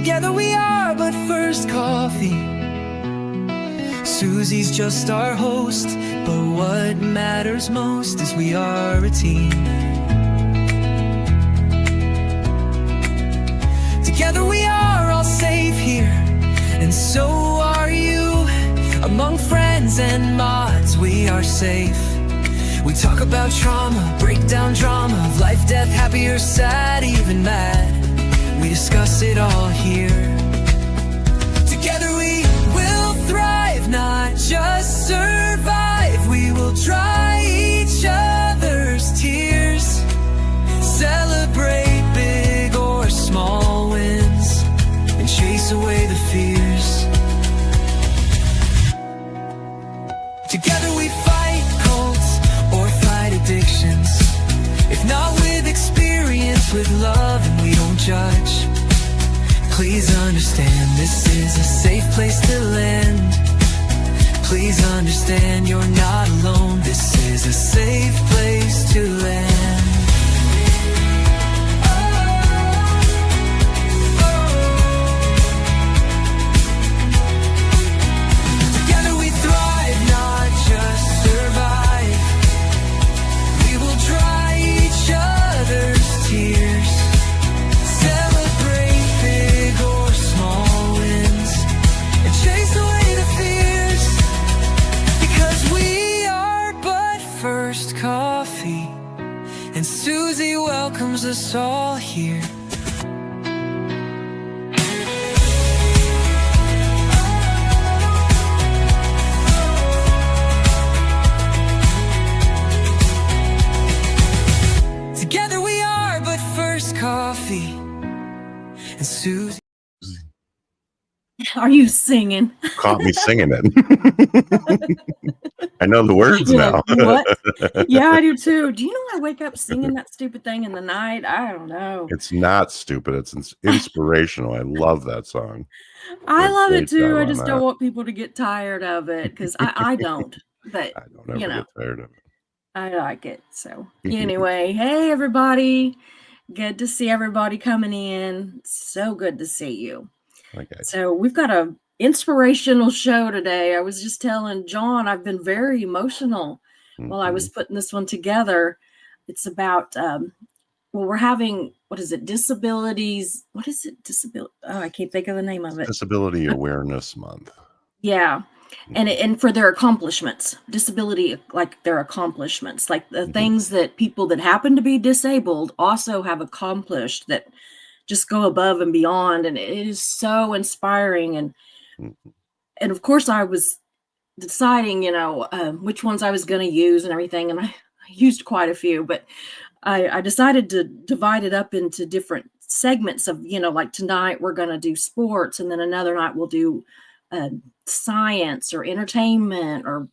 Together we are but first coffee. Susie's just our host, but what matters most is we are a team. Together we are all safe here, and so are you. Among friends and mods we are safe. We talk about trauma, break down drama of life, death, happy or sad, even mad. We discuss it all here. Together we will thrive, not just survive. We will dry each other's tears, celebrate big or small wins, and chase away the fears. Together we fight cults or fight addictions, if not with experience, with love, and we don't judge. Please understand, this is a safe place to land. Please understand, you're not alone. This is a safe place to land. Together we thrive, not just survive. We will dry each other's tears, celebrate big or small wins, and chase away the fears. Because we are but first coffee, and Susie welcomes us all here. Together we are but first coffee, and Susie. Are you singing? Caught me singing it. I know the words You're now. like, what? Yeah, I do too. Do you know I wake up singing that stupid thing in the night? I don't know. It's not stupid. It's inspirational. I love that song. I love it great too. job I on just that. don't want people to get tired of it because I don't. But I don't ever you know, get tired of it. I like it. So anyway, hey everybody. Good to see everybody coming in. So good to see you. Okay. So we've got a inspirational show today. I was just telling John I've been very emotional while I was putting this one together. It's about well, we're having, what is it, disabilities? What is it? Disability? Oh, I can't think of the name of it. Disability Awareness Month. Yeah. And for their accomplishments, disability, like their accomplishments, like the things that people that happen to be disabled also have accomplished that just go above and beyond. And it is so inspiring. And of course I was deciding, which ones I was going to use and everything. And I used quite a few, but I decided to divide it up into different segments of, like tonight we're going to do sports, and then another night we'll do science or entertainment, or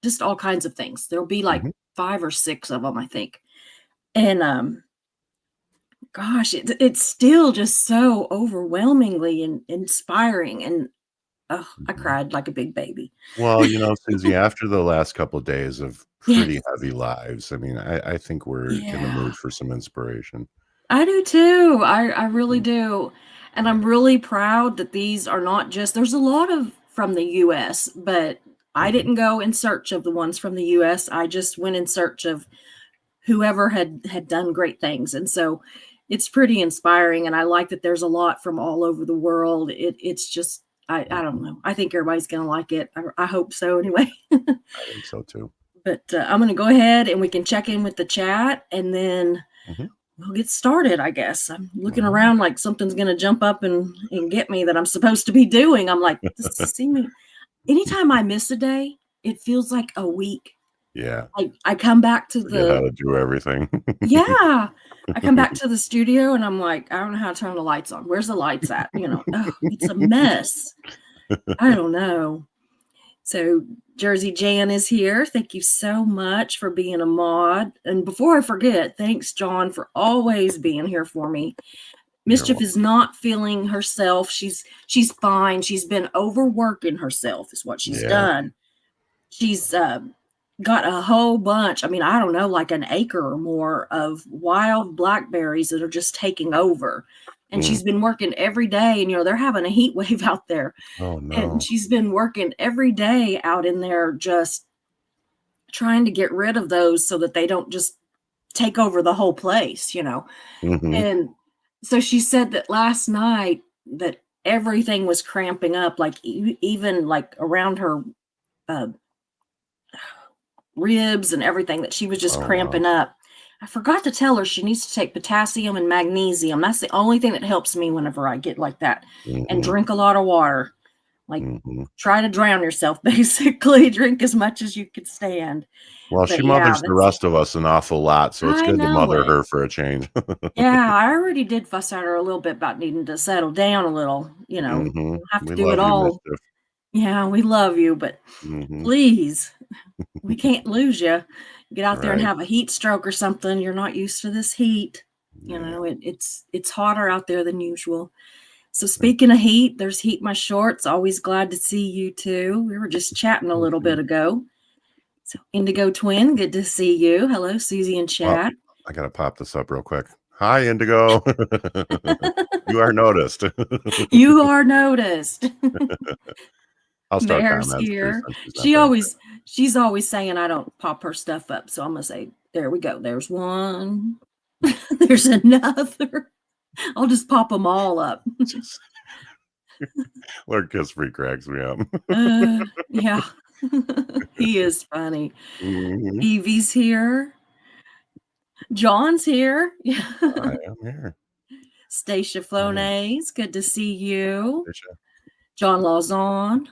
just all kinds of things. There'll be like 5 or 6 of them, I think. And gosh, it's still just so overwhelmingly and inspiring, and I cried like a big baby. Well, Susie, after the last couple of days of pretty heavy lives, I mean, I think we're in the mood for some inspiration. I do too. I really do. And I'm really proud that these are not just, there's a lot of from the US, but I didn't go in search of the ones from the US. I just went in search of whoever had done great things. And so it's pretty inspiring. And I like that there's a lot from all over the world. It's just, I don't know. I think everybody's going to like it. I hope so anyway. I think so too. But I'm going to go ahead and we can check in with the chat, and then we'll get started, I guess. I'm looking around like something's going to jump up and get me that I'm supposed to be doing. I'm like, see me. Anytime I miss a day, it feels like a week. Yeah. I come back to Forget how to do everything. Yeah. I come back to the studio and I'm like, I don't know how to turn the lights on. Where's the lights at? It's a mess. I don't know. So Jersey Jan is here. Thank you so much for being a mod. And before I forget, thanks, John, for always being here for me. Mischief is not feeling herself. She's fine. She's been overworking herself is what she's done. She's got a whole bunch. I mean, I don't know, like an acre or more of wild blackberries that are just taking over. and Mm. she's been working every day, and they're having a heat wave out there, Oh and no. she's been working every day out in there just trying to get rid of those so that they don't just take over the whole place, Hmm. and so she said that last night that everything was cramping up, like even like around her uh, ribs and everything, that she was just Oh wow. cramping up. I forgot to tell her she needs to take potassium and magnesium. That's the only thing that helps me whenever I get like that. And Hmm. drink a lot of water. Like, Hmm. try to drown yourself, basically. Drink as much as you could stand. Well, she But yeah, mothers the that's rest of us an awful lot, so it's I good to know mother it. her for a change. Yeah, I already did fuss at her a little bit about needing to settle down a little. Hmm. Don't have to We do it love you, all. Mischief. Yeah, we love you, but Hmm. please, we can't lose you. Get out there and Right. have a heat stroke or something. You're not used to this heat. Yeah. It's hotter out there than usual. So speaking of heat, there's heat in my shorts. Always glad to see you too. We were just chatting a Me little too. but ago. So Indigo Twin, good to see you. Hello, Susie and Well, Chat. I gotta pop this up real quick. Hi, Indigo. You are noticed. You are noticed. I'll start Mare's comments too here. since she's not She there. always she's always saying I don't pop her stuff up. So I'm gonna say, there we go. There's one. There's another. I'll just pop them all up. Jeez. Lord Kiss Free cracks me up. Yeah. He is funny. Mhm. Evie's here. John's here. I am here. Stacia I am. Flonase, good to see you. Tisha. John Lawson,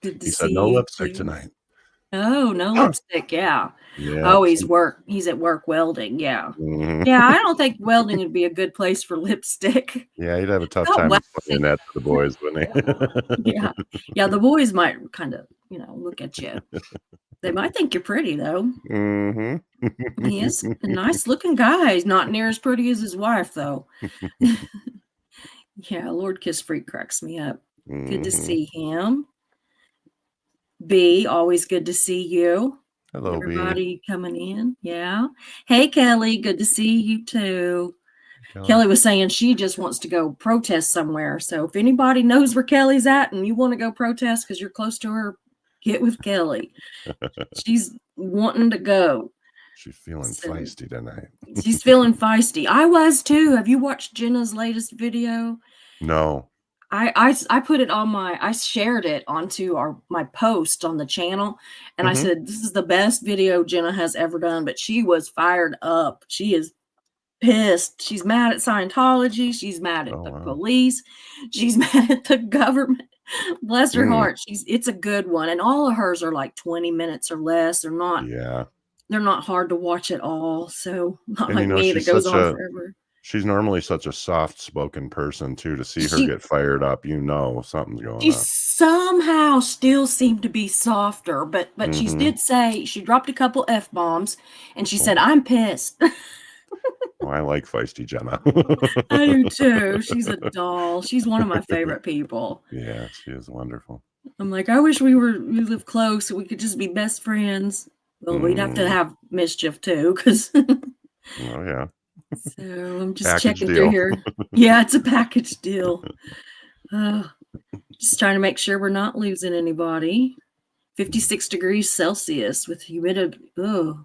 good to He said see no you lipstick too. tonight. Oh, no lipstick, yeah. Yeah. Oh, he's at work welding, yeah. Mhm. Yeah, I don't think welding would be a good place for lipstick. Yeah, he'd have a tough Not time waxing. explaining that to the boys, wouldn't he? Yeah. Yeah, the boys might kind of, look at you. They might think you're pretty, though. Mhm. He is a nice looking guy. He's not near as pretty as his wife, though. Yeah, Lord Kiss Freak cracks me up. Good to Mhm. see him. B, always good to see you. Hello, B. Everybody coming in. Yeah. Hey, Kelly, good to see you too. Kelly. Kelly was saying she just wants to go protest somewhere. So if anybody knows where Kelly's at and you want to go protest because you're close to her, get with Kelly. She's wanting to go. She's feeling So feisty tonight. she's feeling feisty. I was too. Have you watched Jenna's latest video? No. I put it on I shared it onto my post on the channel, and I Mhm. said, this is the best video Jenna has ever done, but she was fired up. She is pissed. She's mad at Scientology. She's mad at Oh, the wow. police. She's mad at the government. Bless her Mm. heart. It's a good one. And all of hers are like 20 minutes or less. Yeah. They're not hard to watch at all. So not And like me that goes on forever. she's normally such a soft-spoken person too. To see her She get fired up, something's going She on. somehow still seemed to be softer, but she Mhm. did say she dropped a couple F-bombs, and she said, Cool. "I'm pissed." Well, I like feisty Jenna. I do too. She's a doll. She's one of my favorite people. Yeah, she is wonderful. I'm like, I wish we lived close so we could just be best friends. Well, we'd have to Mm. have mischief too, because Oh, yeah. so I'm just Package checking through deal. here. Yeah, it's a package deal. Just trying to make sure we're not losing anybody. 56 degrees Celsius with humidity. Oh,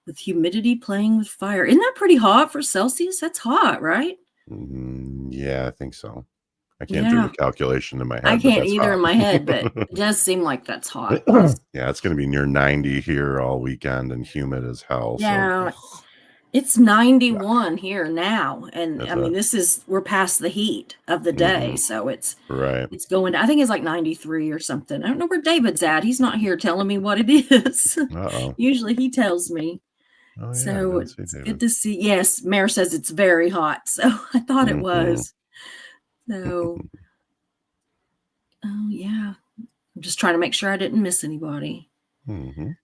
with humidity playing with fire. Isn't that pretty hot for Celsius? That's hot, right? Yeah, I think so. I can't do the Yeah. calculation in my I head, but can't that's either hot. in my head, but it does seem like that's hot. 'Cause, Yeah, it's gonna be near 90 here all weekend and humid as hell. So yeah, it's 91 here now. And that's I mean, we're past the heat of the day. So right. it's going, I think it's like 93 or something. I don't know where David's at. He's not here telling me what it is. Uh-oh. Usually he tells me. Oh, yeah, I So didn't see it's good David. to see. Yes, Mayor says it's very hot. So I thought it Mhm. was. So, oh, yeah. I'm just trying to make sure I didn't miss anybody Mhm.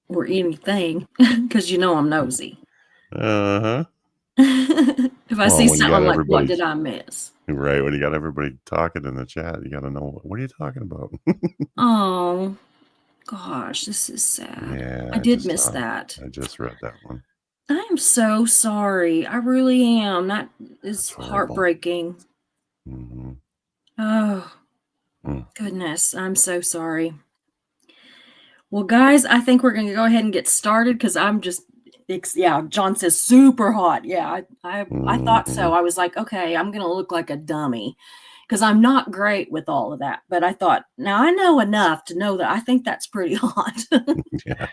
or anything because I'm nosy. Uh-huh. If I Well, see when you something, got I'm like, what everybody did I miss? right, when you got everybody talking in the chat, you gotta know, what are you talking about? Oh, gosh, this is sad. Yeah, I did miss that. I just read that one. I am so sorry. I really am. That is It's horrible. heartbreaking. Hmm. Oh, Mm. goodness. I'm so sorry. Well, guys, I think we're going to go ahead and get started because I'm just, yeah, John says super hot. Yeah, I thought so. Mhm. I was like, okay, I'm going to look like a dummy because I'm not great with all of that. But I thought, now I know enough to know that I think that's pretty hot. Yeah.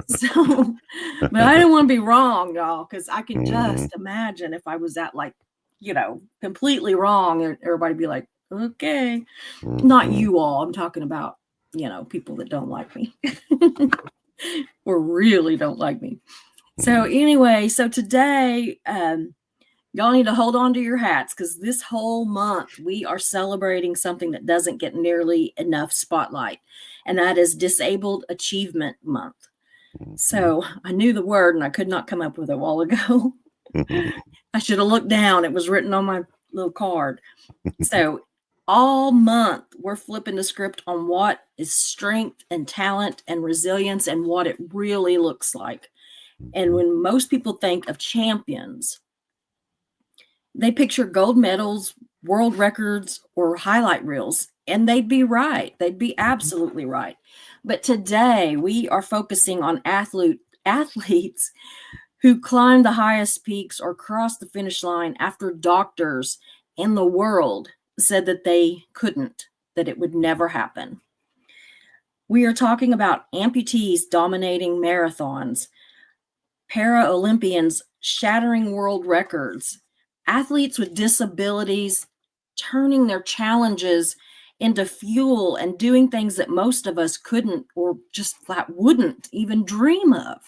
So, but I didn't want to be wrong, y'all, because I can Mhm. just imagine if I was that, like, completely wrong, and everybody be like, okay, not Mhm. you all. I'm talking about, people that don't like me or really don't like me. So, Mhm. anyway, so today, y'all need to hold on to your hats because this whole month we are celebrating something that doesn't get nearly enough spotlight, and that is Disabled Achievement Month. Mhm. So I knew the word and I could not come up with it a while ago. I should have looked down. It was written on my little card. So all month we're flipping the script on what is strength and talent and resilience and what it really looks like. And Mhm. when most people think of champions, they picture gold medals, world records, or highlight reels, and they'd be right. They'd be absolutely right. But today we are focusing on athletes who climbed the highest peaks or crossed the finish line after doctors in the world said that they couldn't, that it would never happen. We are talking about amputees dominating marathons, para-Olympians shattering world records, athletes with disabilities turning their challenges into fuel and doing things that most of us couldn't or just flat wouldn't even dream of.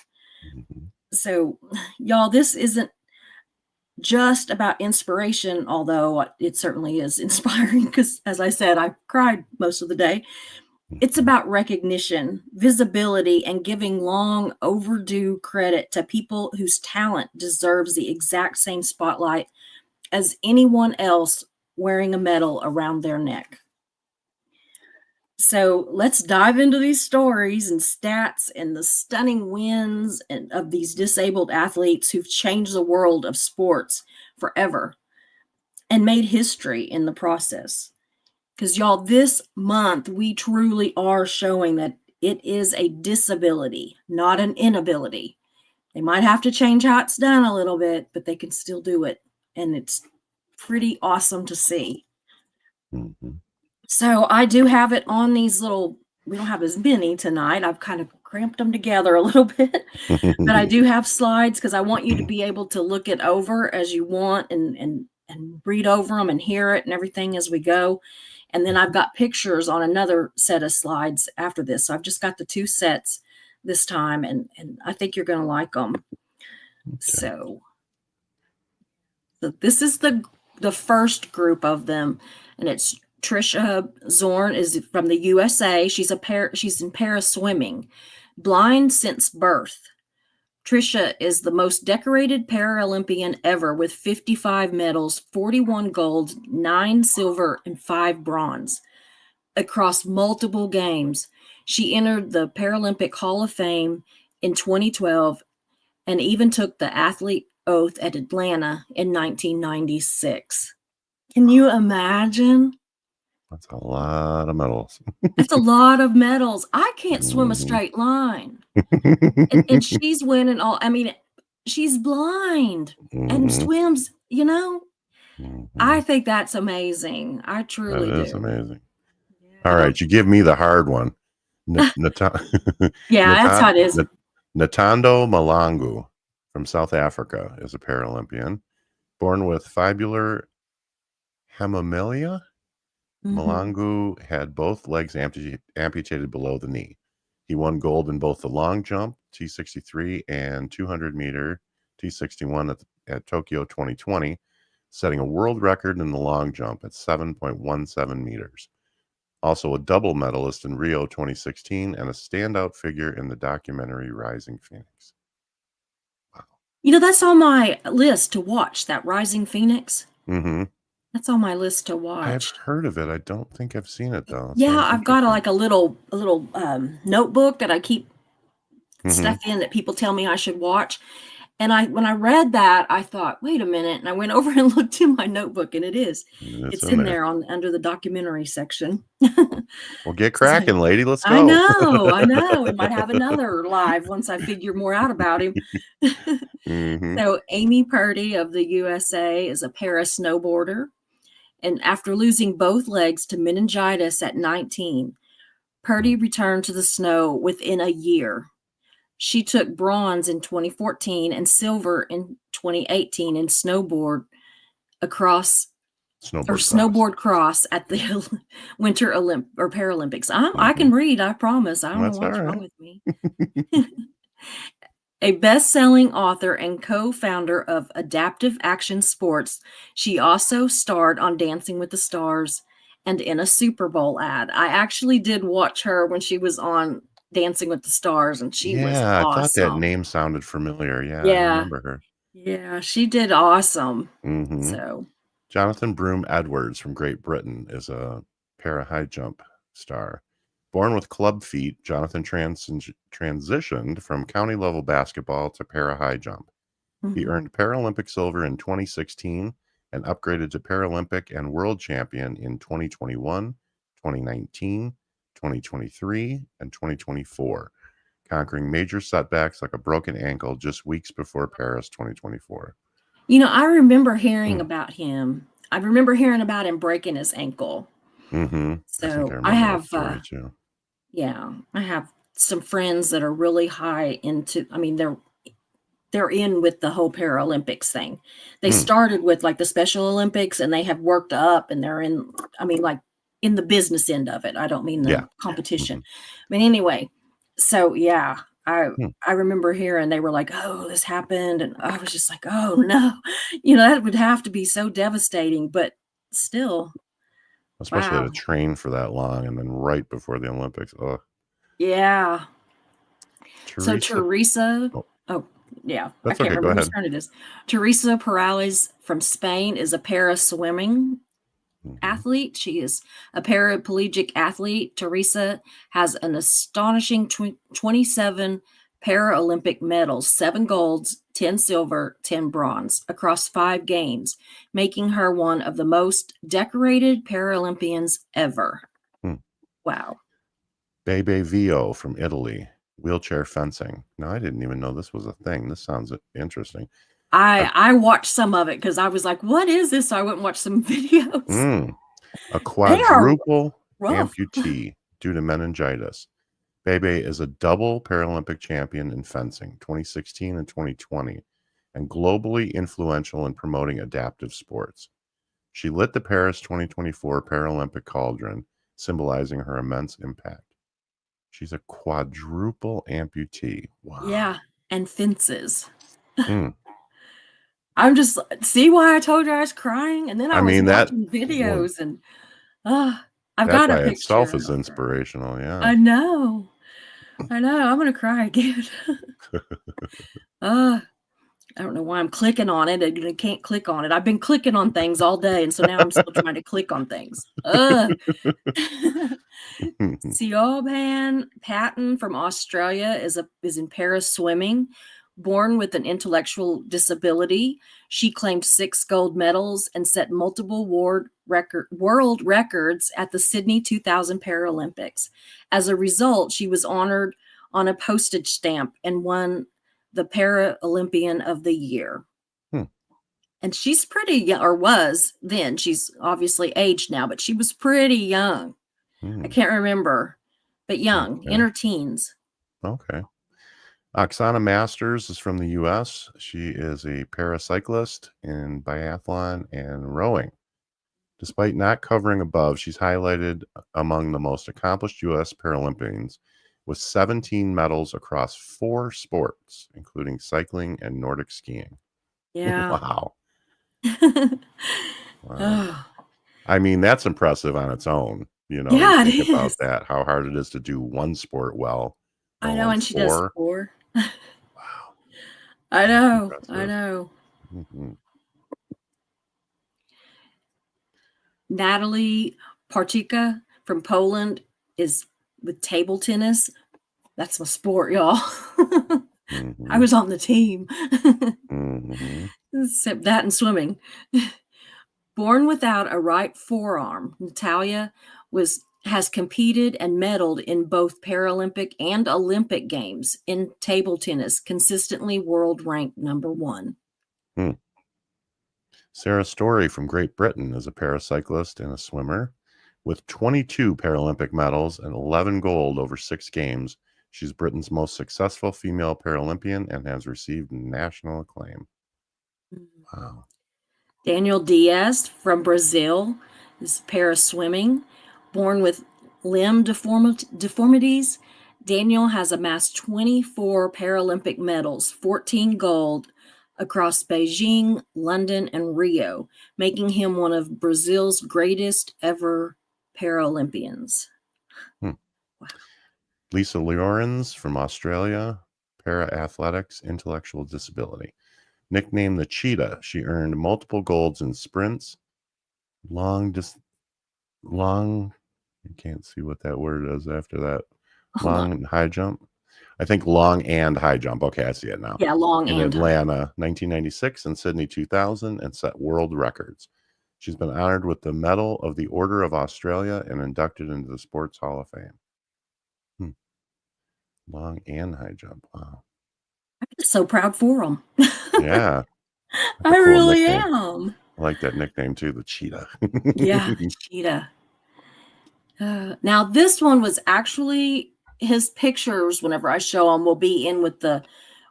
Mhm. So, y'all, this isn't just about inspiration, although it certainly is inspiring because, as I said, I cried most of the day. It's Mhm. about recognition, visibility, and giving long overdue credit to people whose talent deserves the exact same spotlight as anyone else wearing a medal around their neck. So let's dive into these stories and stats and the stunning wins and of these disabled athletes who've changed the world of sports forever and made history in the process. Because, y'all, this month we truly are showing that it is a disability, not an inability. They might have to change how it's done a little bit, but they can still do it. And it's pretty awesome to see. Mhm. So I do have it on these little, we don't have as many tonight. I've kind of cramped them together a little bit, but I do have slides because I want you to be able to look it over as you want and read over them and hear it and everything as we go. And then I've got pictures on another set of slides after this. So I've just got the two sets this time, and I think you're going to like them. Okay. So this is the first group of them, and it's Trisha Zorn is from the USA. She's in para swimming, blind since birth. Trisha is the most decorated Paralympian ever with 55 medals, 41 gold, 9 silver, and 5 bronze across multiple games. She entered the Paralympic Hall of Fame in 2012 and even took the athlete oath at Atlanta in 1996. Can you imagine? That's a lot of medals. That's a lot of medals. I can't swim a Mhm. straight line. And she's winning all. I mean, she's blind and Mhm. swims, I Mhm. think that's amazing. I That truly is do. amazing. All Yeah. right, you give me the hard one. Nata Yeah, that's how Nata it is. Natando Malangu from South Africa is a Paralympian. Born with fibular hemimelia, Mhm. Malangu had both legs amputated below the knee. He won gold in both the long jump, T63, and 200-meter, T61, at Tokyo 2020, setting a world record in the long jump at 7.17 meters. Also a double medalist in Rio 2016 and a standout figure in the documentary Rising Phoenix. Wow. That's on my list to watch, that Rising Phoenix. Mm-hmm. That's on my list to I've watch. heard of it. I don't think I've seen it though. It Yeah, sounds I've got interesting. a little notebook that I keep Mm-hmm. stuff in that people tell me I should watch. And when I read that, I thought, "Wait a minute," and I went over and looked in my notebook, and it is. And it's It's in in there. there under the documentary section. Well, get So cracking, lady. Let's I go. know, I know. We might have another live once I figure more out about him. Hmm. So Amy Purdy of the USA is a para snowboarder, and after losing both legs to meningitis at 19, Purdy returned to the snow within a year. She took bronze in 2014 and silver in 2018 in across Snowboard cross. snowboard cross at the Winter or Paralympics. I Mhm. can read, I promise. I don't know That's all what's wrong right. with me. A best-selling author and co-founder of Adaptive Action Sports, she also starred on Dancing with the Stars and in a Super Bowl ad. I actually did watch her when she was on Dancing with the Stars, and she was Yeah, I thought that awesome. name sounded familiar. Yeah, I Yeah, remember her. yeah, she did awesome. Hmm. So, Jonathan Broome Edwards from Great Britain is a para high jump star. Born with club feet, Jonathan transitioned from county level basketball to para high jump. He mhm. earned Paralympic silver in 2016 and upgraded to Paralympic and world champion in 2021, 2019, 2023, and 2024, conquering major setbacks like a broken ankle just weeks before Paris 2024. I remember hearing Mm. about him. I remember hearing about him breaking his ankle. Hmm. I think I So, I remember that have story too. yeah, I have some friends that are really high into, I mean, they're in with the whole Paralympics thing. They Mm. started with like the Special Olympics and they have worked up and they're in, I mean, like in the business end of it. I don't mean Yeah. the competition. Hmm. But anyway, so yeah, Mm. I remember hearing they were like, "Oh, this happened," and I was just like, "Oh no," that would have to be so devastating. But still, Especially to wow, train for that long and then right before the Olympics. Oh, yeah. So Teresa. Teresa, Oh, oh yeah, I that's can't okay. Go remember whose ahead. turn it is. Teresa Perales from Spain is a para swimming Hmm. athlete. She is a paraplegic athlete. Teresa has an astonishing 27 Paralympic medals, 7 golds, 10 silver, 10 bronze across 5 games, making her one of the most decorated Paralympians ever. Mm. Wow. Bebe Vio from Italy, wheelchair fencing. No, I didn't even know this was a thing. This sounds interesting. I watched some of it because I was like, "What is this?" So I went and watched some videos. Mm, a They are quadruple rough. amputee due to meningitis. Bebe is a double Paralympic champion in fencing, 2016 and 2020, and globally influential in promoting adaptive sports. She lit the Paris 2024 Paralympic cauldron, symbolizing her immense impact. She's a quadruple amputee. Wow. Yeah, and fences. Mm. I'm just see why I told you I was crying? And then I I was mean, watching well, videos and, I've that got a by itself picture is of her. inspirational. Yeah. I know. I know, I'm gonna cry again. Uh, I don't know why I'm clicking on it, and I can't click on it. I've been clicking on things all day, and so now I'm still trying to click on things. Siobhan Patton from Australia is in Paris swimming. Born with an intellectual disability, she claimed 6 gold medals and set multiple world records at the Sydney 2000 Paralympics. As a result, she was honored on a postage stamp and won the Paralympian of the Year. Hmm. And she's pretty young, or was then. She's obviously aged now, but she was pretty young. I Hmm. can't remember, but young, in Okay. her teens. Okay. Oksana Masters is from the US. She is a paracyclist in biathlon and rowing. Despite not covering above, she's highlighted among the most accomplished US Paralympians with 17 medals across 4 sports, including cycling and Nordic skiing. Yeah. Wow. Wow. Oh, I mean, that's impressive on its own. You yeah, it think about is. that, how hard it is to do one sport well, let I know, alone and she does 4. 4. Wow, I that's know, I impressive. know. Mhm. Natalie Parchika from Poland is with table tennis. That's my sport, y'all. I Mhm. was on the team. Mhm. Except that and swimming. Born without a right forearm, Natalia has competed and medaled in both Paralympic and Olympic games in table tennis, consistently world ranked number 1. Hmm. Sarah Story from Great Britain is a paracyclist and a swimmer. With 22 Paralympic medals and 11 gold over 6 games, she's Britain's most successful female Paralympian and has received national acclaim. Wow. Daniel Diaz from Brazil is para swimming. Born with limb deformities, Daniel has amassed 24 Paralympic medals, 14 gold across Beijing, London, and Rio, making him one of Brazil's greatest ever Paralympians. Hmm. Wow. Lisa Llorens from Australia, para athletics, intellectual disability. Nicknamed the Cheetah, she earned multiple golds in sprints, long, you can't see what that word is after that. Hold on. Long and high jump. I think long and high jump. Okay, I see it now. Yeah, long In and high. Atlanta, 1996 and Sydney 2000, and set world records. She's been honored with the Medal of the Order of Australia and inducted into the Sports Hall of Fame. Long and high jump. Wow. I'm just so proud for him. Yeah. That's a I cool really nickname. am. I like that nickname too, the Cheetah. Yeah, cheetah. Now this one was actually his pictures. Whenever I show them, will be in with the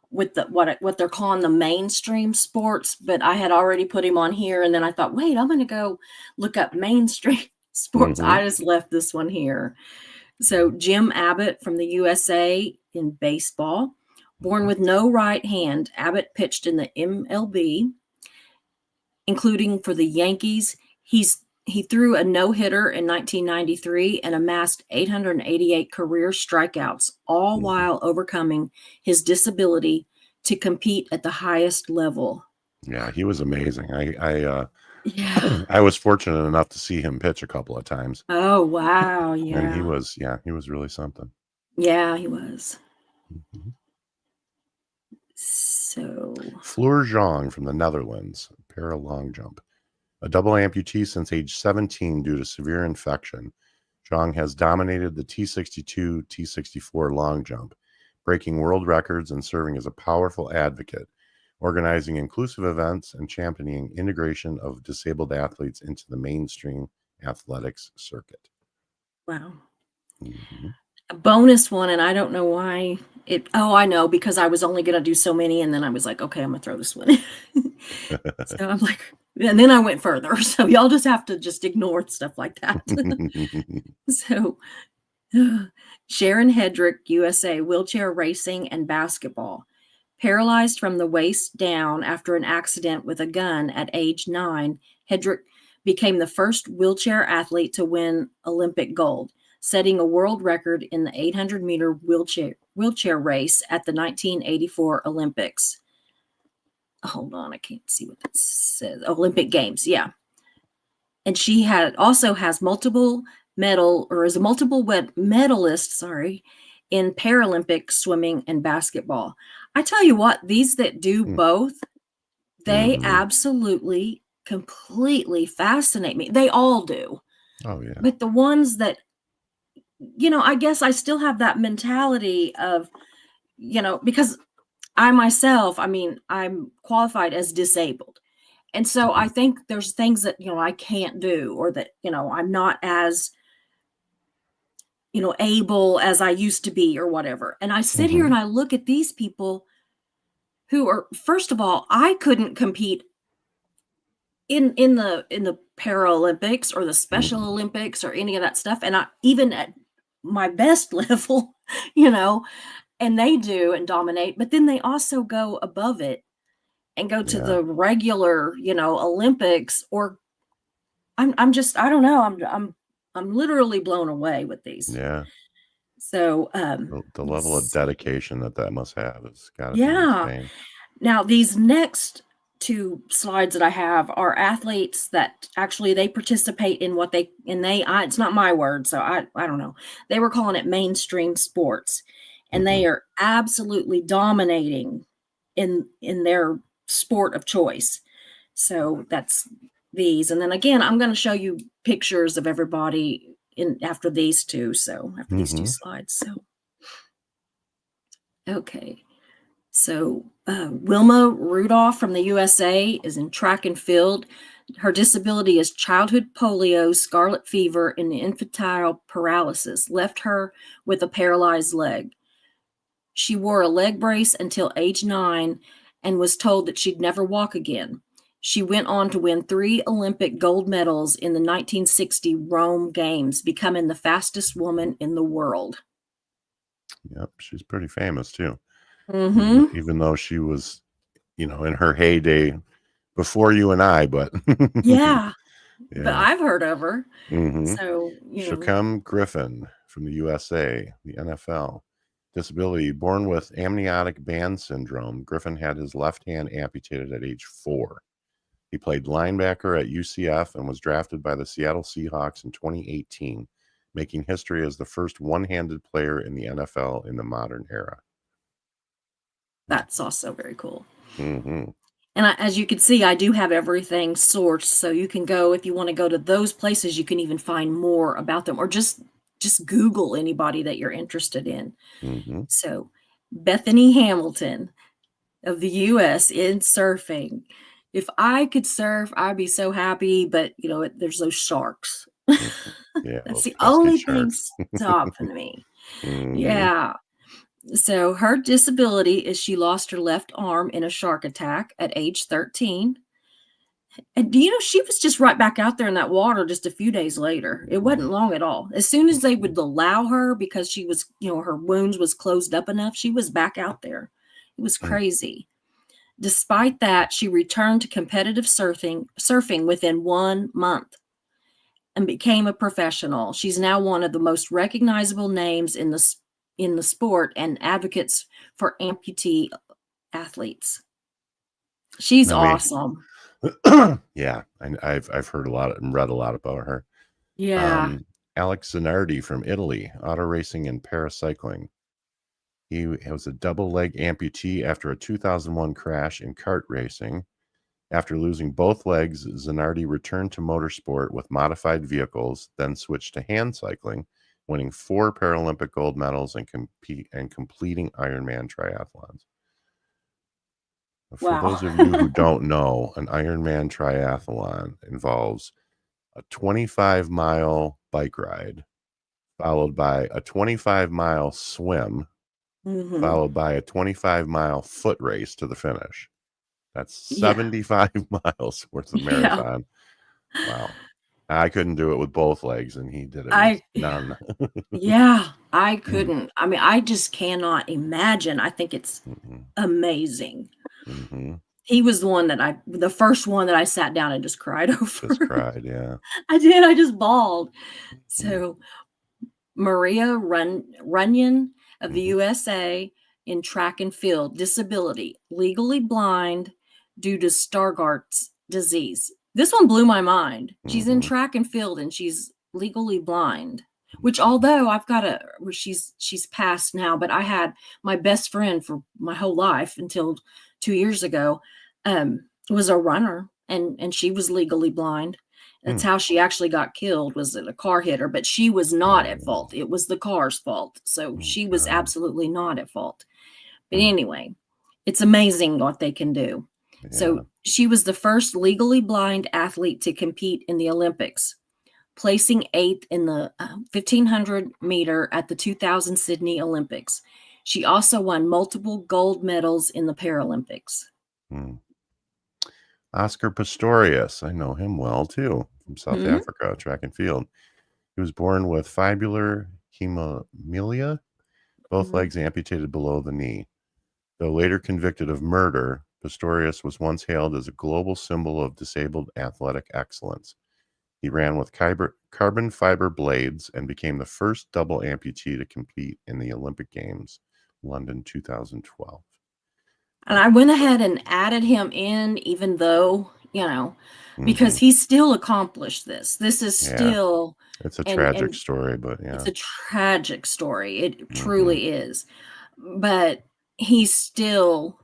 what they're calling the mainstream sports. But I had already put him on here, and then I thought, wait, I'm going to go look up mainstream sports. Mhm. I just left this one here. So Jim Abbott from the USA in baseball, born with no right hand, Abbott pitched in the MLB, including for the Yankees. He threw a no-hitter in 1993 and amassed 888 career strikeouts, all Mhm. while overcoming his disability to compete at the highest level. Yeah, he was amazing. Yeah. I was fortunate enough to see him pitch a couple of times, Oh, wow. and he Yeah. was really something. Yeah, he was. Mhm. So, Floor Zhang from the Netherlands, para long jump. A double amputee since age 17 due to severe infection, Zhang has dominated the T62, T64 long jump, breaking world records and serving as a powerful advocate, organizing inclusive events and championing integration of disabled athletes into the mainstream athletics circuit. wow. Mhm. A bonus one, and I don't know why I know, because I was only going to do so many, and then I was like, okay, I'm going to throw this one in. So I'm like, and then I went further. So y'all just have to just ignore stuff like that. So Sharon Hedrick, USA, wheelchair racing and basketball. Paralyzed from the waist down after an accident with a gun at age 9, Hedrick became the first wheelchair athlete to win Olympic gold, setting a world record in the 800-meter wheelchair race at the 1984 Olympics. Hold on, I can't see what that says. Olympic Games, yeah. And she also has multiple is a multiple medalist, in Paralympic swimming and basketball. I tell you what, these that do both, they Mhm. absolutely completely fascinate me. They all do. Oh yeah. But the ones that, I guess I still have that mentality of, because I myself, I'm qualified as disabled. And so I think there's things that, I can't do, or that, I'm not as, able as I used to be, or whatever. And I sit here Mhm. and I look at these people who are, first of all, I couldn't compete in the Paralympics or the Special Mhm. Olympics or any of that stuff. And I, even at my best level, you know, and they do and dominate, but then they also go above it and go to Yeah. the regular, Olympics. Or I'm just, I don't know, I'm literally blown away with these. Yeah. So The level of let's dedication that must have has got to be yeah. insane. Now, these next two slides that I have are athletes that actually they participate in what it's not my word, so I don't know. They were calling it mainstream sports. and they are absolutely dominating in their sport of choice. So that's these. And then again, I'm going to show you pictures of everybody in after these two. So after these two slides. So okay. So Wilma Rudolph from the USA is in track and field. Her disability is childhood polio, scarlet fever, and infantile paralysis left her with a paralyzed leg. She wore a leg brace until age 9 and was told that she'd never walk again. She went on to win 3 Olympic gold medals in the 1960 Rome Games, becoming the fastest woman in the world. Yep, she's pretty famous too. Mm-hmm. Even though she was, in her heyday before you and I, but yeah. Yeah. But I've heard of her. Mhm. So, Shaquem Griffin from the USA, the NFL. Disability, born with amniotic band syndrome, Griffin had his left hand amputated at age 4. He played linebacker at UCF and was drafted by the Seattle Seahawks in 2018, making history as the first one-handed player in the NFL in the modern era. That's also very cool. Mm-hmm. And as you can see, I do have everything sourced, so you can go, if you want to go to those places, you can even find more about them, or just Google anybody that you're interested in. Mm-hmm. So Bethany Hamilton of the U.S. in surfing. If I could surf, I'd be so happy, but there's those sharks. Yeah, That's those the pesky only thing sharks. stopping me. Mhm. Yeah. So her disability is she lost her left arm in a shark attack at age 13. And she was just right back out there in that water just a few days later. It wasn't long at all. As soon as they would allow her, because she was, her wounds was closed up enough, she was back out there. It was crazy. Despite that, she returned to competitive surfing within 1 month and became a professional. She's now one of the most recognizable names in the sport and advocates for amputee athletes. She's awesome. Yeah, I've heard a lot and read a lot about her. Yeah. Alex Zanardi from Italy, auto racing and paracycling. He was a double leg amputee after a 2001 crash in kart racing. After losing both legs, Zanardi returned to motorsport with modified vehicles, then switched to hand cycling, winning 4 Paralympic gold medals and completing Ironman triathlons. For those of you who don't know, an Ironman triathlon involves a 25-mile bike ride, followed by a 25-mile swim, followed by a 25-mile foot race to the finish. That's 75 miles worth of marathon. Yeah. Wow. I couldn't do it with both legs, and he did it with none. Yeah, I couldn't. I mean, I just cannot imagine. I think it's amazing. Mm-hmm. He was the first one that I sat down and just cried over. Just cried, yeah. I did. I just bawled. So Maria Runyon of the USA in track and field, disability, legally blind due to Stargardt's disease. This one blew my mind. She's in track and field and she's legally blind, which although she's passed now, but I had my best friend for my whole life until 2 years ago, was a runner and she was legally blind. That's how she actually got killed, was that a car hit her, but she was not at fault. It was the car's fault. So she was absolutely not at fault. But anyway, it's amazing what they can do. Yeah. So she was the first legally blind athlete to compete in the Olympics, placing 8th in the 1500 meter at the 2000 Sydney Olympics. She also won multiple gold medals in the Paralympics. Oscar Pistorius, I know him well too, from South Africa, track and field. He was born with fibular hemophilia, both legs amputated below the knee. Though later convicted of murder, Pistorius was once hailed as a global symbol of disabled athletic excellence. He ran with carbon fiber blades and became the first double amputee to compete in the Olympic Games, London 2012. And I went ahead and added him in, even though, because he still accomplished this. This is still... It's a tragic story, but yeah. It's a tragic story. It truly is. but he still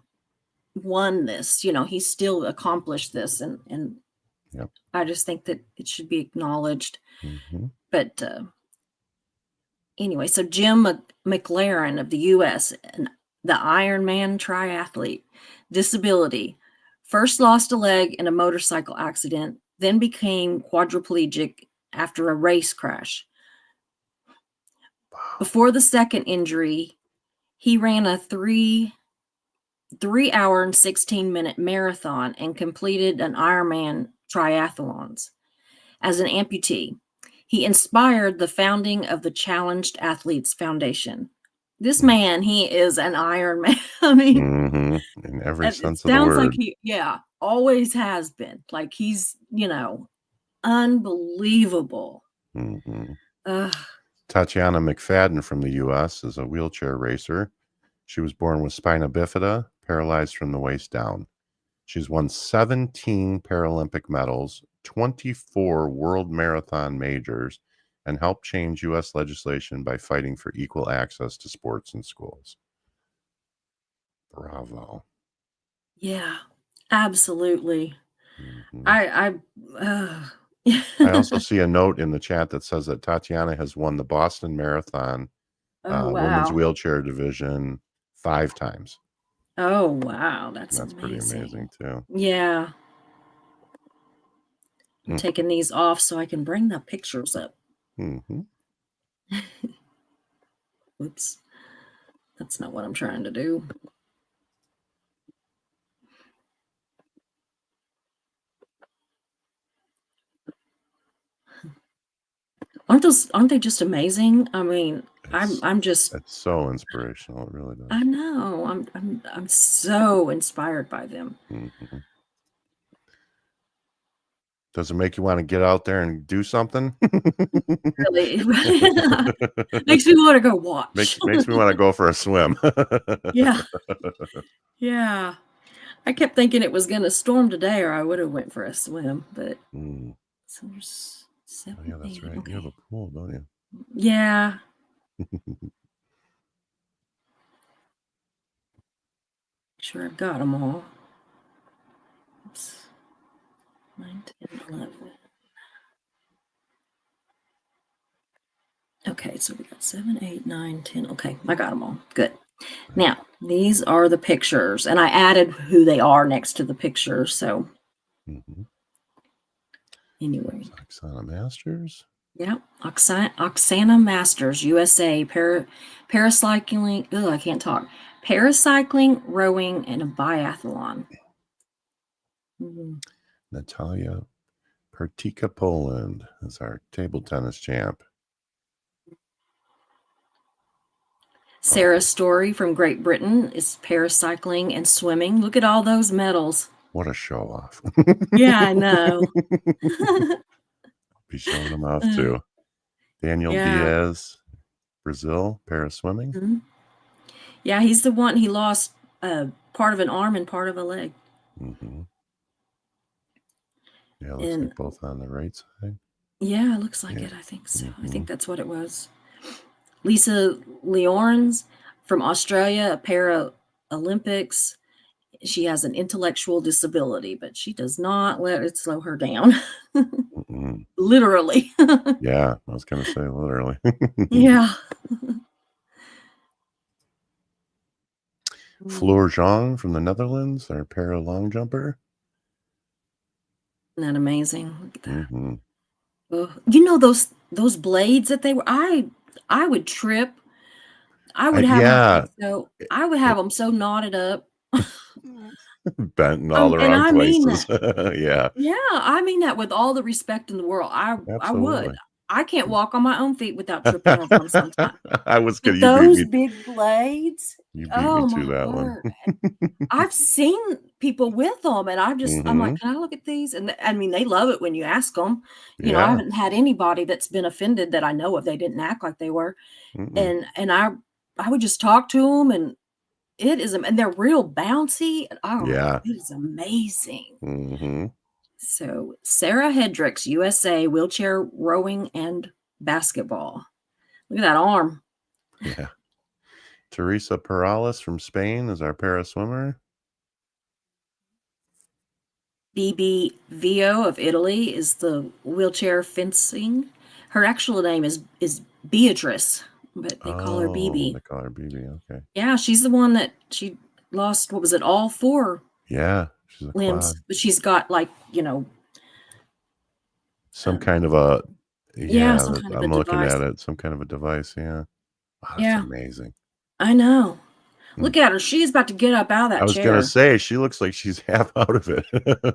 won this. He still accomplished this, and Yep. I just think that it should be acknowledged. Hmm. But anyway, so Jim McLaren of the U.S., the Ironman triathlete, disability, first lost a leg in a motorcycle accident, then became quadriplegic after a race crash. Wow. Before the second injury, he ran a 3 hour and 16-minute marathon and completed an Ironman triathlons. As an amputee, he inspired the founding of the Challenged Athletes Foundation. This man, he is an Iron Man. I mean, In every it sense of the sounds like word. he, always has been. Like he's, unbelievable. Hmm. Ugh. Tatiana McFadden from the U.S. is a wheelchair racer. She was born with spina bifida, paralyzed from the waist down. She's won 17 Paralympic medals, 24 World Marathon majors, and helped change U.S. legislation by fighting for equal access to sports in schools. Bravo. Yeah, absolutely. Mhm. I I also see a note in the chat that says that Tatiana has won the Boston Marathon Oh women's wow. wheelchair division 5 times. Oh wow, that's That's pretty amazing too. Yeah. I'm Mm. taking these off so I can bring the pictures up. Mm-hmm. Oops. That's not what I'm trying to do. Aren't they just amazing? I mean, I'm just It's so inspirational. It really does. I know. I'm so inspired by them. Mm-hmm. Does it make you want to get out there and do something? Really. Makes me want to go watch. Makes me want to go for a swim. Yeah. Yeah. I kept thinking it was going to storm today or I would have went for a swim, but so there's Oh, 7, yeah, that's 8. right. Okay. You have a pool, don't you? Yeah. Sure, I've got them all. Oops. 9, 10, 11. Okay, so we got 7, 8, 9, 10. Okay, I got them all. Good. Now, these are the pictures, and I added who they are next to the pictures. So, anyway. Oksana Masters. Yeah, Oksana Masters, USA, paracycling. Oh, I can't talk. Paracycling, rowing, and a biathlon. Natalia Pertika, Poland, is our table tennis champ. Sarah Story from Great Britain is paracycling and swimming. Look at all those medals. What a show off. Yeah, I know. Be showing them off too. Daniel Diaz, Brazil, para swimming. Yeah, he's the one. He lost part of an arm and part of a leg. Yeah, looks like both on the right side. Yeah, it looks like it. I think so. I think that's what it was. Lisa Leorens from Australia, Paralympics. She has an intellectual disability, but she does not let it slow her down. Literally. Yeah, I was going to say literally. Yeah. Floor Zhang from the Netherlands, our para long jumper. Isn't that amazing? Look at that. You know those blades that they were. I would trip. I would have I would have them so knotted up, bent in all the wrong places. Yeah. Yeah, I mean that with all the respect in the world. I would. I can't walk on my own feet without tripping over them sometimes. I was going to those big blades. You beat me to that one. I've seen people with them, and I'm like, can I look at these? And I mean, they love it when you ask them. You know, I haven't had anybody that's been offended that I know of. They didn't act like they were, and I would just talk to them, and it is, and they're real bouncy. Oh, yeah, it is amazing. So Sarah Hendricks, USA, wheelchair rowing and basketball. Look at that arm. Yeah. Teresa Perales from Spain is our para swimmer. BB Vio of Italy is the wheelchair fencing. Her actual name is Beatrice, but they call her Oh, BB. they call her BB. Okay. Yeah, she's the one that she lost, what was it, all 4 Yeah, she's a limbs, quad. but she's got like, Some kind of a yeah, yeah. some kind of a I'm looking device. at it. Some kind of a device. Yeah. Wow, that's Yeah, amazing. I know. Hmm. Look at her. She's about to get up out of I that was gonna chair. say she looks like she's half out of it.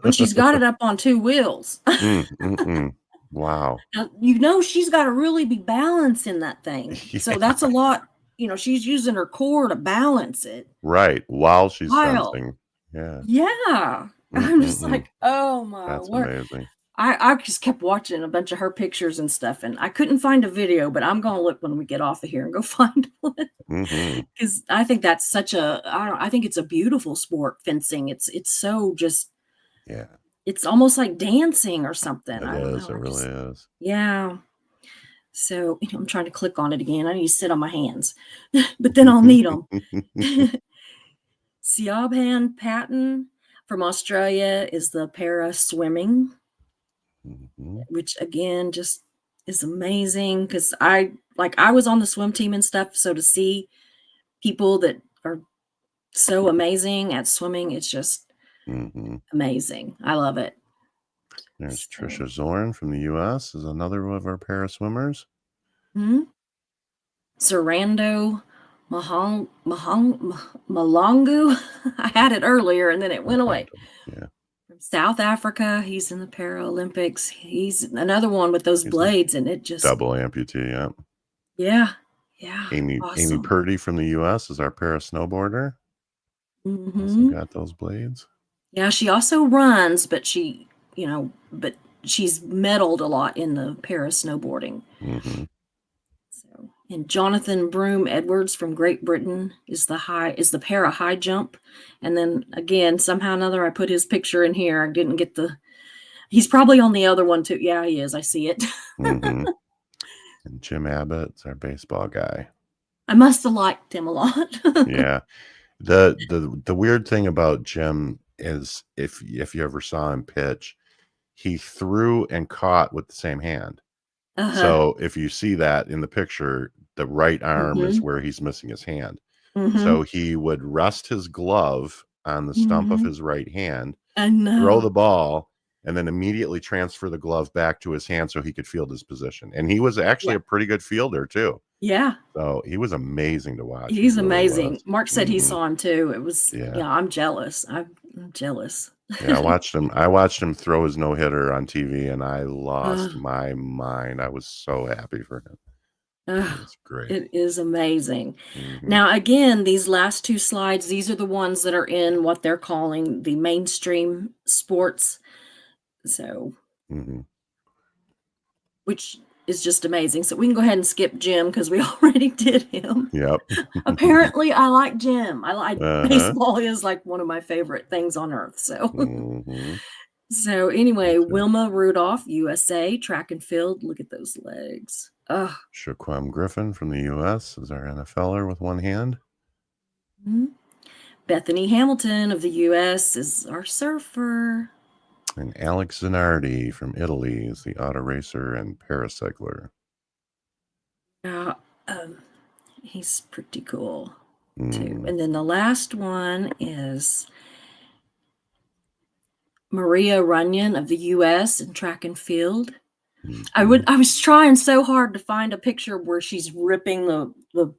And she's got it up on 2 wheels. Wow. Now, she's got to really be balancing that thing. So Yeah. that's a lot. She's using her core to balance it. Right. While she's While, fencing. Yeah. yeah. I'm just like, oh my That's word. amazing. I just kept watching a bunch of her pictures and stuff, and I couldn't find a video, but I'm gonna look when we get off of here and go find one. Because I think that's such a I think it's a beautiful sport, fencing. It's so just Yeah. it's almost like dancing or something. It I don't is. know. It really is. Yeah. So I'm trying to click on it again. I need to sit on my hands, but then I'll need them. Siobhan Patton from Australia is the para swimming, which again just is amazing because I was on the swim team and stuff. So to see people that are so amazing at swimming, it's just amazing. I love it. There's Trisha Zorn from the U.S. is another one of our para swimmers. Sarando Malongu. I had it earlier and then it went away. Yeah. From South Africa, he's in the Paralympics. He's another one with those blades, and it just double amputee. Yeah. Yeah. Amy Awesome. Purdy from the U.S. is our para snowboarder. Also got those blades. Yeah, she also runs, but she's medaled a lot in the para snowboarding. So, and Jonathan Broome Edwards from Great Britain is the para high jump. And then again, somehow or another, I put his picture in here. I didn't get he's probably on the other one too. Yeah, he is. I see it. And Jim Abbott's our baseball guy. I must have liked him a lot. Yeah. The weird thing about Jim is if you ever saw him pitch, he threw and caught with the same hand. So if you see that in the picture, the right arm is where he's missing his hand. So he would rest his glove on the stump of his right hand, throw the ball, and then immediately transfer the glove back to his hand so he could field his position. And he was actually a pretty good fielder too. Yeah. So he was amazing to watch. He's really amazing. was. Mark said he saw him too. It was, yeah, I'm jealous. I'm jealous. Yeah, I watched him throw his no-hitter on TV and I lost my mind. I was so happy for him. It's great. It is amazing. Now, again, these last 2 slides, these are the ones that are in what they're calling the mainstream sports. So, which is just amazing. So we can go ahead and skip Jim because we already did him. Yep. Apparently, I like Jim. I like baseball is like one of my favorite things on earth. So, so anyway, Wilma Rudolph, USA, track and field. Look at those legs. Shaquem Griffin from the U.S. is our NFLer with one hand. Bethany Hamilton of the U.S. is our surfer. And Alex Zanardi from Italy is the auto racer and paracycler. He's pretty cool too. And then the last one is Maria Runyon of the U.S. in track and field. I was trying so hard to find a picture where she's ripping the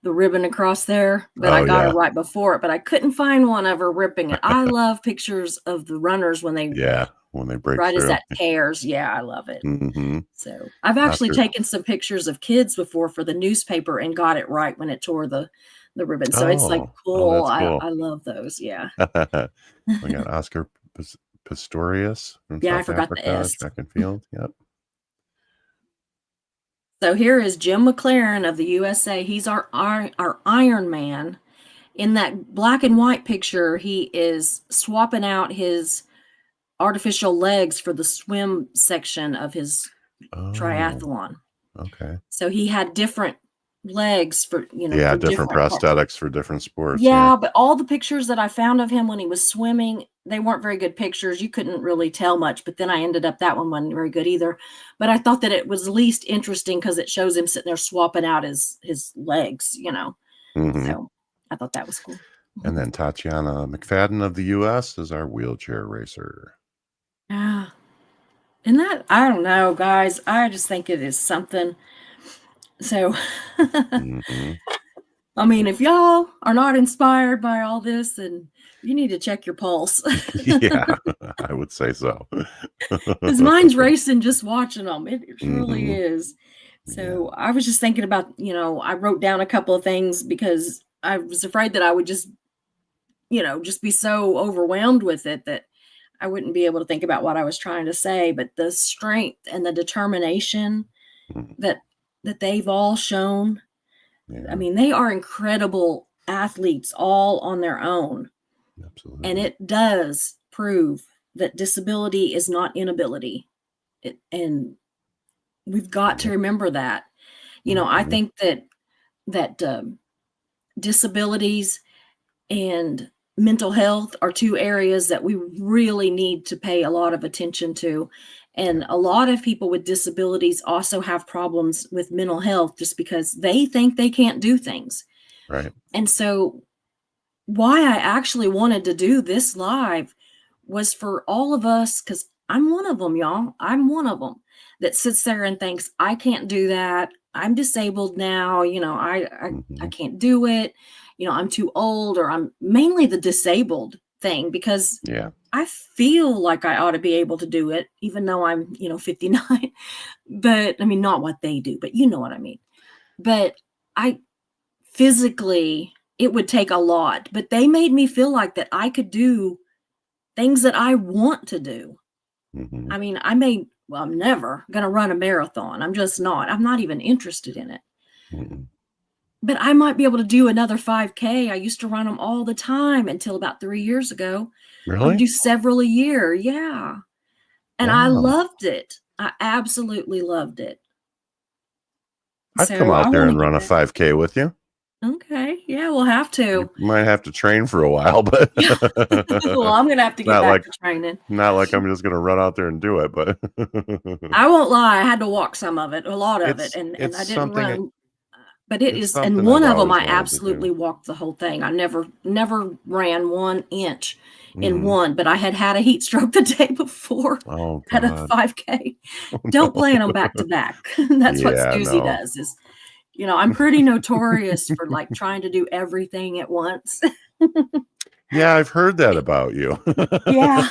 ribbon across there, but I got her right before it, but I couldn't find one of her ripping it. I love pictures of the runners when they break right through. As that tears. Yeah, I love it. So I've actually taken some pictures of kids before for the newspaper and got it right when it tore the ribbon. So it's like cool. Cool. I love those. Yeah. We got Oscar Pistorius from South I forgot Africa, the S. track and field. Yep. So here is Jim McLaren of the USA. He's our Iron Man. In that black and white picture, he is swapping out his artificial legs for the swim section of his triathlon. Okay. So he had different legs for, Yeah, for different different parts. prosthetics for different sports. Yeah. Yeah, but all the pictures that I found of him when he was swimming, they weren't very good pictures. You couldn't really tell much, but then I ended up that one wasn't very good either. But I thought that it was least interesting because it shows him sitting there swapping out his legs. hmm So I thought that was cool. And then Tatiana McFadden of the U.S. is our wheelchair racer. Yeah. And that, I don't know, guys. I just think it is something. So, hmm I mean, if y'all are not inspired by all this, then you need to check your pulse. Yeah, I would say so. Because mine's racing just watching them. It truly Mhm. is. So I was just thinking about, I wrote down a couple of things because I was afraid that I would just be so overwhelmed with it that I wouldn't be able to think about what I was trying to say. But the strength and the determination Mhm. that they've all shown, Yeah, I mean, they are incredible athletes all on their own. And absolutely. it does prove that disability is not inability. And we've got to Yep. remember that. I Mhm. think that disabilities and mental health are two areas that we really need to pay a lot of attention to. Yeah, And a lot of people with disabilities also have problems with mental health just because they think they can't do things. right. And so, why I actually wanted to do this live was for all of us, because I'm one of them, y'all. I'm one of them that sits there and thinks, I can't do that. I'm disabled now. I Mhm. can't do it. I'm too old, or I'm mainly the disabled thing because Yeah, I feel like I ought to be able to do it, even though I'm, 59. But I mean, not what they do, but you know what I mean. But I physically, it would take a lot, but they made me feel like that I could do things that I want to do. mhm. I mean, well, I'm never going to run a marathon. I'm just not. I'm not even interested in it. Mhm. But I might be able to do another 5K. I used to run them all the time until about 3 years ago. I would Really? do several a year. Yeah. And I Wow. loved it. I absolutely loved it. I'd come So I out there want to and get run a back. 5K with you. Okay. Yeah, we'll have You to. might have to train for a while, but Yeah. Well, I'm going to have to get not back like to training. I'm just gonna run out there and do it, but I won't lie, I had to walk some of it, a lot of it, it's and it's I didn't something run, but it it's is, and something one I've of them always I wanted to do. absolutely walked the whole thing. I never ran 1 inch in Mhm. one, but I had a heat stroke the day before Oh at a god. 5K. Oh, Don't no. plan them back to back. That's what Yeah, Susie no. does is, I'm pretty notorious for, like, trying to do everything at once. Yeah, I've heard that about you. Yeah.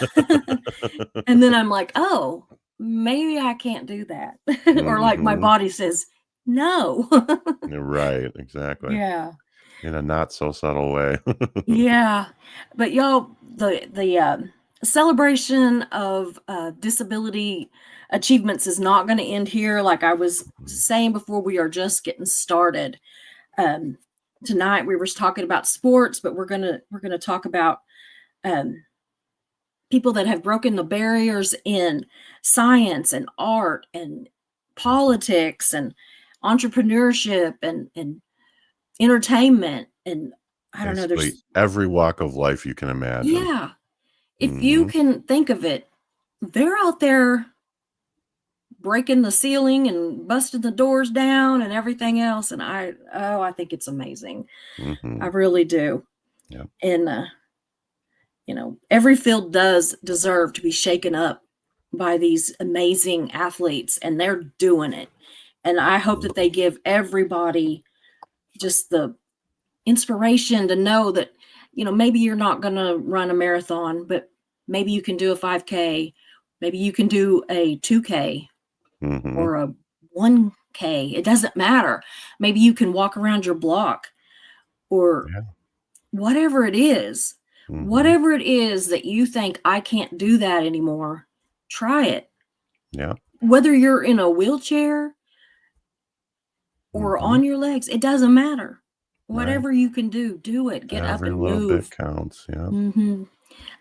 And then I'm like, "Oh, maybe I can't do that." Or like my Mhm. body says, "No." You're right, exactly. Yeah. In a not so subtle way. Yeah. But y'all, the celebration of disability achievements is not going to end here. Like I was Mhm. saying before, we are just getting started. Um, Tonight we were talking about sports, but we're gonna talk about um, people that have broken the barriers in science and art and politics and entrepreneurship and entertainment, and I don't know, Basically, there's, every walk of life you can imagine. yeah, if you Mhm. can think of it, they're out there breaking the ceiling and busting the doors down and everything else, and I think it's amazing. I Mhm. really do. Yep. And every field does deserve to be shaken up by these amazing athletes, and they're doing it. And I hope that they Absolutely. give everybody just the inspiration to know that, maybe you're not going to run a marathon, but maybe you can do a 5K, maybe you can do a 2K Mhm. or a 1K. It doesn't matter. Maybe you can walk around your block or Yeah. whatever it is. Mhm. Whatever it is that you think, I can't do that anymore, try it. Yeah. Whether you're in a wheelchair or Mhm. on your legs, it doesn't matter. Right. Whatever you can do it. Get up Every and little bit move. counts. Yeah.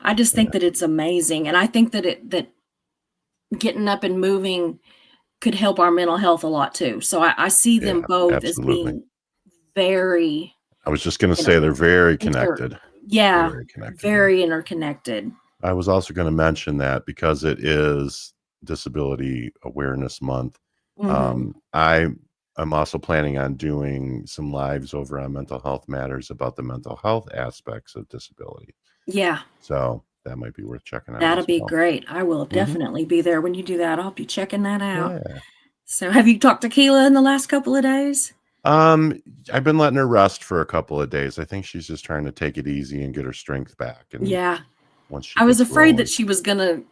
I just think Yeah. that it's amazing, and I think that getting up and moving could help our mental health a lot too. So I see Yeah. them both as Absolutely. being very, I was just going to you say know, they're very inter connected. yeah, Very connected. Yeah. very interconnected. I was also going to mention that because it is Disability Awareness Month, Mhm. I'm also planning on doing some lives over on Mental Health Matters about the mental health aspects of disability. Yeah, So that might be worth checking out that'll as be well. great. I will Mhm. definitely be there when you do that. I'll be checking that out. Yeah. So have you talked to Keela in the last couple of days? I've been letting her rest for a couple of days. I think she's just trying to take it easy and get her strength back. And Yeah. once she I was gets afraid that rolling, she was gonna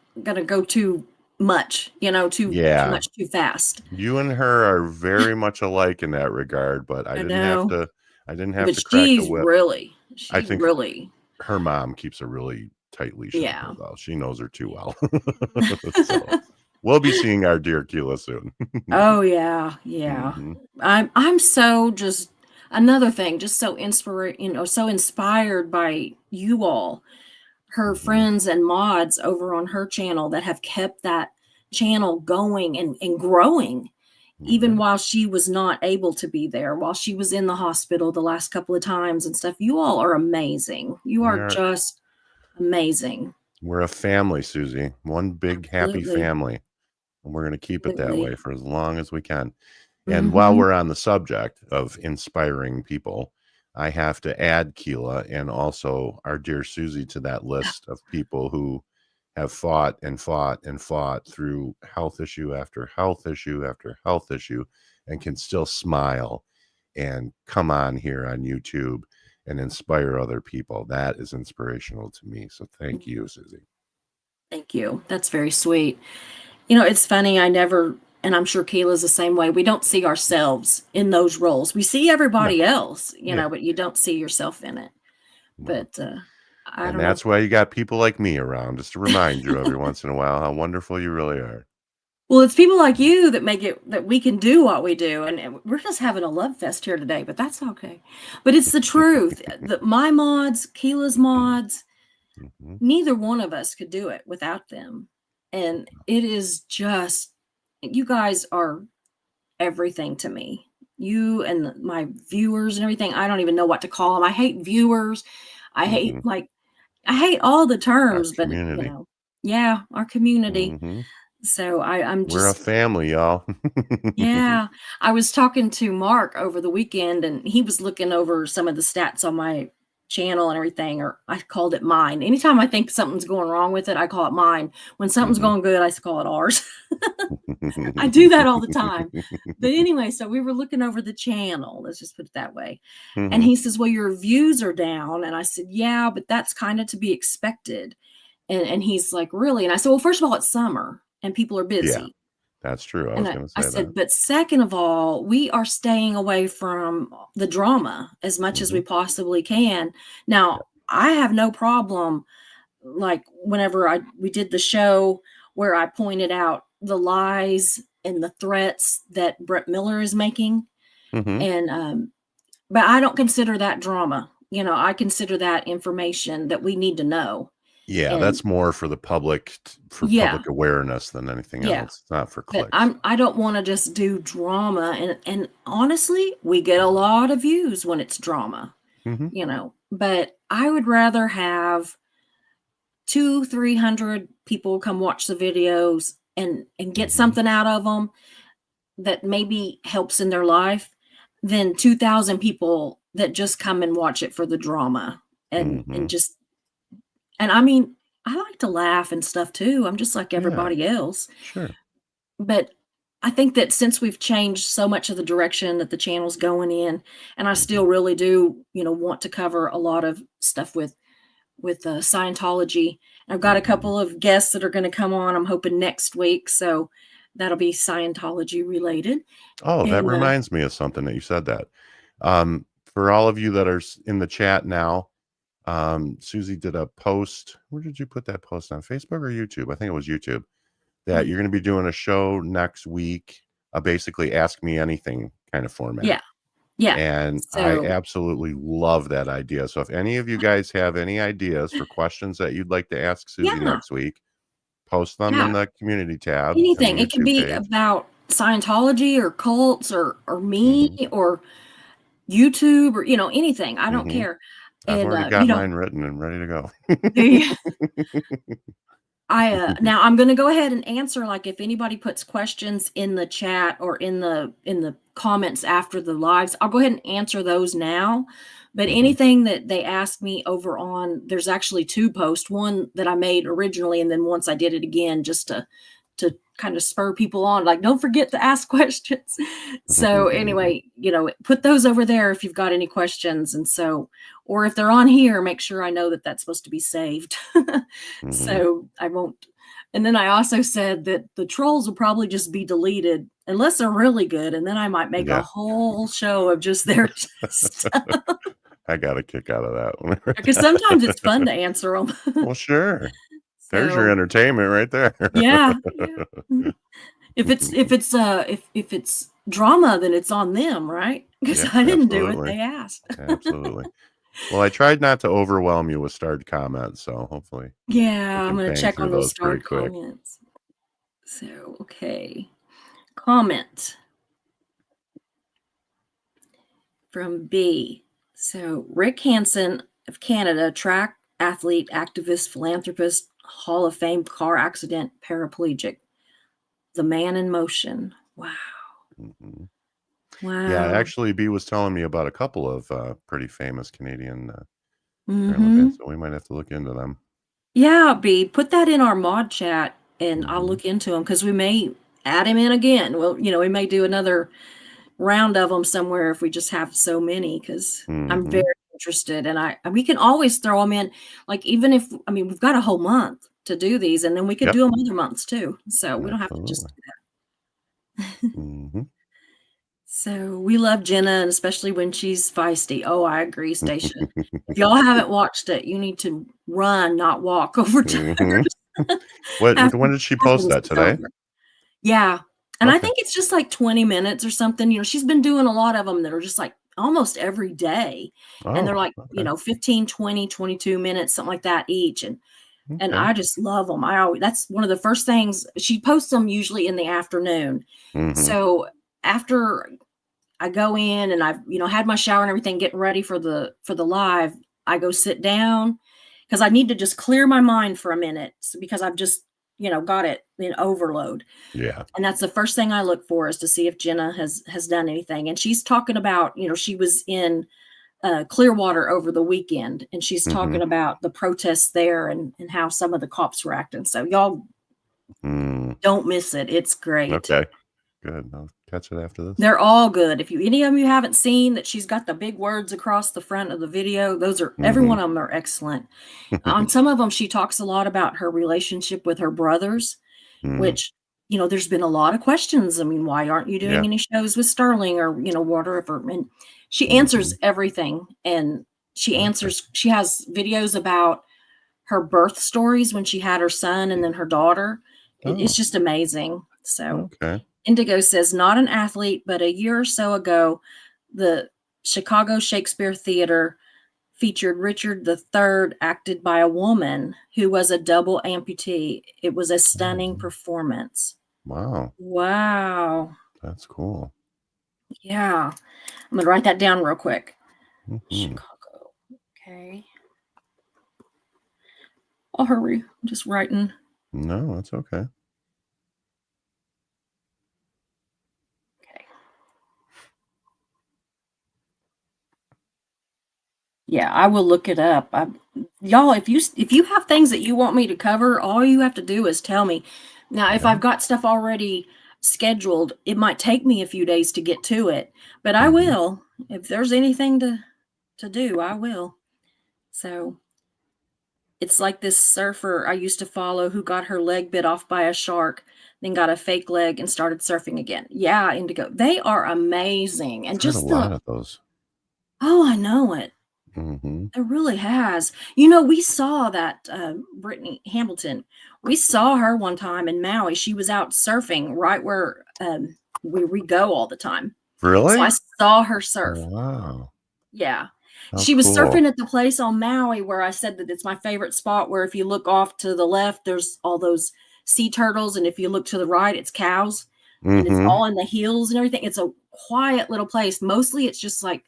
go too much, too yeah, much too fast. you and her are very much alike in that regard, but I know. I didn't have But to crack the whip. I she think really, her mom keeps a really tight leash on her, yeah. though. She knows her too well. So we'll be seeing our dear Keela soon. Oh yeah, yeah. Mhm, I'm so just another thing, just so inspired by you all, her mhm, friends and mods over on her channel that have kept that channel going and growing even yeah. while she was not able to be there, while she was in the hospital the last couple of times and stuff. You all are amazing. You We are are just amazing. we're a family, Susie. One big happy Absolutely. family. And we're going to keep it that way Absolutely. for as long as we can. And while Mhm. we're on the subject of inspiring people, I have to add Keela and also our dear Susie to that list of people who have fought and fought and fought through health issue after health issue after health issue and can still smile and come on here on YouTube and inspire other people. That is inspirational to me. So thank you, Susie. Thank you. That's very sweet. It's funny, and I'm sure Kayla's the same way, we don't see ourselves in those roles. We see No, everybody else, yeah. but you don't see yourself in it. Well, But, I and don't know. that's why you got people like me around, just to remind you every once in a while how wonderful you really are. Well, it's people like you that make it that we can do what we do, and we're just having a love fest here today, but that's okay. But it's the truth. My mods, Keela's mods, Mhm. neither one of us could do it without them. And it is just you guys are everything to me. You and my viewers and everything, I don't even know what to call them. I hate viewers. I hate Mhm. like I hate all the Our terms, but community. yeah, our community. Mhm. So I'm We're a just family, y'all. yeah. I was talking to Mark over the weekend and he was looking over some of the stats on my channel and everything, or I called it mine. Anytime I think something's going wrong with it, I call it mine. When something's Mhm. going good, I call it ours. I do that all the time. But anyway, so we were looking over the channel, let's just put it that way. And Mhm. he says, "Well, your views are down." And I said, "Yeah, but that's kind of to be expected." And he's like, "Really?" And I said, "Well, first of all, it's summer and people are Yeah, busy." that's true. I And was I gonna I say that. said, "But second of all, we are staying away from the drama as much as we Mhm. possibly can." Yeah. Now, I have no problem, like, whenever we did the show where I pointed out the lies and the threats that Brett Miller is making, Mhm. and, but I don't consider that drama, I consider that information that we need to know, Yeah, and that's more for the public for yeah, public awareness than anything yeah. else. It's not for But clicks. I don't wanna just do drama, and honestly, we get a lot of views when it's drama, Mhm. but I would rather have 2, 300 people come watch the videos and get Mhm. something out of them that maybe helps in their life than 2,000 people that just come and watch it for the drama, and Mhm. just and I mean, I like to laugh and stuff too, I'm just like Yeah, everybody else. sure. But I think that since we've changed so much of the direction that the channel's going in, and I Mhm. still really do, want to cover a lot of stuff with Scientology. I've got a Mhm. couple of guests that are going to come on. I'm hoping next week, so that'll be Scientology related. Oh, that And reminds me of something that you said that. For all of you that are in the chat now, Susie did a post. Where did you put that post on Facebook or YouTube? I think it was YouTube. That you're going to be doing a show next week, basically ask me anything kind of format. yeah, yeah. And I So absolutely love that idea. So if any of you guys have any ideas for questions that you'd like to ask Susie yeah, next week, post them in yeah. the community tab in the Anything. It can YouTube be page. about Scientology or cults or me Mhm. or YouTube or anything. I don't Mhm. care. I've And already got mine written and ready to go. now I'm gonna go ahead and answer, like, if anybody puts questions in the chat or in the comments after the lives, I'll go ahead and answer those now. But Mhm. anything that they ask me over on, there's actually 2 posts, one that I made originally, and then once I did it again just to kind of spur people on, like, don't forget to ask questions. So anyway, put those over there if you've got any questions. And so, or if they're on here, make sure I know that that's supposed to be saved. Mhm. So I won't. And then I also said that the trolls will probably just be deleted unless they're really good. And then I might make a Yeah. whole show of just their stuff. I got a kick out of that one. Because sometimes it's fun to answer them. Well, sure. There's your So entertainment right there. yeah, yeah. If it's drama, then it's on them, right? Because Yeah, I didn't do it, absolutely. they asked. Absolutely. Well, I tried not to overwhelm you with starred comments, so hopefully we Yeah, I'm can gonna bang check through on those those pretty starred quick. comments. So, okay. Comment from B. So, Rick Hansen of Canada, track athlete, activist, philanthropist, Hall of Fame car accident, paraplegic. The man in motion. Wow. Mhm. Yeah, Wow. actually, B was telling me about a couple of pretty famous Canadian Paralympians, Mhm. so we might have to look into them. Yeah, B, put that in our mod chat and I'll Mhm. look into him because we may add him in again. Well, we may do another round of them somewhere if we just have so many because I'm very Mhm. interested and we can always throw them in. Like, even if, we've got a whole month to do these and then we could Yep, do them other months too. So we don't have to just absolutely. do that. Mhm. So we love Jenna, and especially when she's feisty. Oh, I agree, Stacia. If y'all haven't watched it, you need to run, not walk over to Mhm. hers What after when did she after post this that is today? over. Yeah, and I Okay. think it's just like 20 minutes or something. She's been doing a lot of them that are just like almost every day, and they're Oh, like, okay. 15, 20, 22 minutes, something like that each, and Okay. I just love them. That's one of the first things she posts them usually in the afternoon. Mhm. So after I go in and I've, had my shower and everything, getting ready for the live. I go sit down because I need to just clear my mind for a minute because I've just, got it in overload. Yeah. And that's the first thing I look for is to see if Jenna has done anything. And she's talking about, she was in Clearwater over the weekend, and she's Mhm. talking about the protests there and how some of the cops were acting. So y'all Mm. don't miss it. It's great. Okay. Good. I'll catch it after this. They're all good. If any of them you haven't seen that she's got the big words across the front of the video, those are every Mhm. one of them are excellent. On some of them, she talks a lot about her relationship with her brothers, Mm. which, there's been a lot of questions. Why aren't you doing Yeah. any shows with Sterling or, whatever? And she answers Mhm. everything. And Okay. she has videos about her birth stories when she had her son and then her daughter. It's Oh, just amazing. So okay. Indigo says, not an athlete, but a year or so ago, the Chicago Shakespeare Theater featured Richard III, acted by a woman who was a double amputee. It was a stunning Oh, performance. wow. Wow. That's cool. Yeah. I'm going to write that down real quick. Mhm. Chicago. Okay. I'll hurry. I'm just writing. No, that's okay. Okay. Yeah, I will look it up. Y'all, if you have things that you want me to cover, all you have to do is tell me. Now, if Yeah. I've got stuff already scheduled, it might take me a few days to get to it, but I Mhm. will. If there's anything to do, I will. So, it's like this surfer I used to follow who got her leg bit off by a shark, then got a fake leg and started surfing again. Yeah, Indigo. They are amazing. I've And heard a just lot of those. oh, I know it. Mhm. It really has. We saw that Brittany Hamilton. We saw her one time in Maui. She was out surfing right where we go all the time. So I Really? saw her surf. Wow. Yeah. How She was cool. surfing at the place on Maui where I said that it's my favorite spot, where if you look off to the left, there's all those sea turtles. And if you look to the right, it's cows. And it's Mhm. all in the hills and everything. It's a quiet little place. Mostly it's just like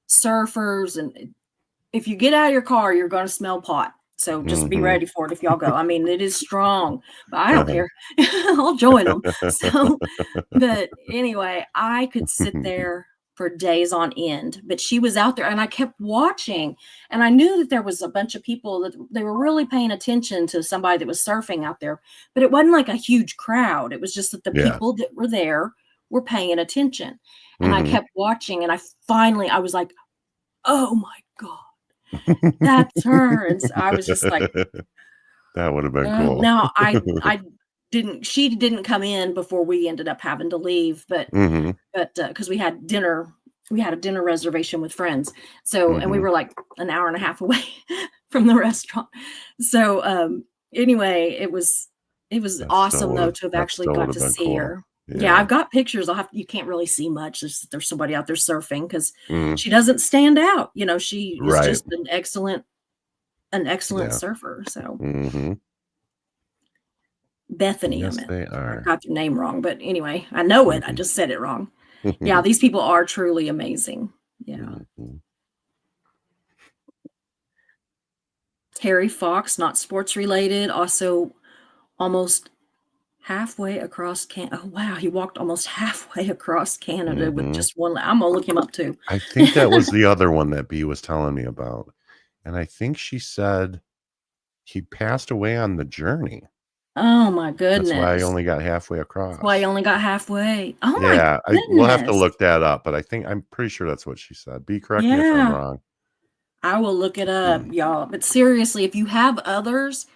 surfers, and if you get out of your car, you're going to smell pot. So just be Mhm. ready for it if y'all go. I mean, it is strong, but I don't care. I'll join them. So, but anyway, I could sit there for days on end, but she was out there and I kept watching, and I knew that there was a bunch of people that they were really paying attention to somebody that was surfing out there, but it wasn't like a huge crowd. It was just that the Yeah. people that were there were paying attention. And I Mhm. kept watching, and I was like, oh my God, that's her. And so I was just like, That would have been cool. now I didn't she didn't come in before we ended up having to leave, but Mhm. because we had a dinner reservation with friends. So, and we Mhm. were like an hour and a half away from the restaurant. So, anyway, it was awesome though to have That actually still would got have to been see cool. her. Yeah, Yeah. I've got pictures. You can't really see much. There's somebody out there surfing because Mhm. she doesn't stand out. She is Right. just an excellent Yeah. surfer. So Mhm. Bethany, I Yes, meant. they I are. got your name wrong, but anyway, I know it. I Mhm. just said it wrong. Yeah, these people are truly amazing. Yeah. Mhm. Terry Fox, not sports related, also almost halfway across Oh wow, he walked almost halfway across Canada with Mhm. just one. I'm gonna look him up too. I think that was the other one that B was telling me about, and I think she said he passed away on the journey. Oh my That's why I goodness. only got halfway That's why he across. only got halfway. Oh my Yeah, we'll have to goodness. look that up, but I'm pretty sure that's what she said. B, correct me if I'm Yeah. wrong. I will look it up, Mm, y'all. But seriously, if you have others,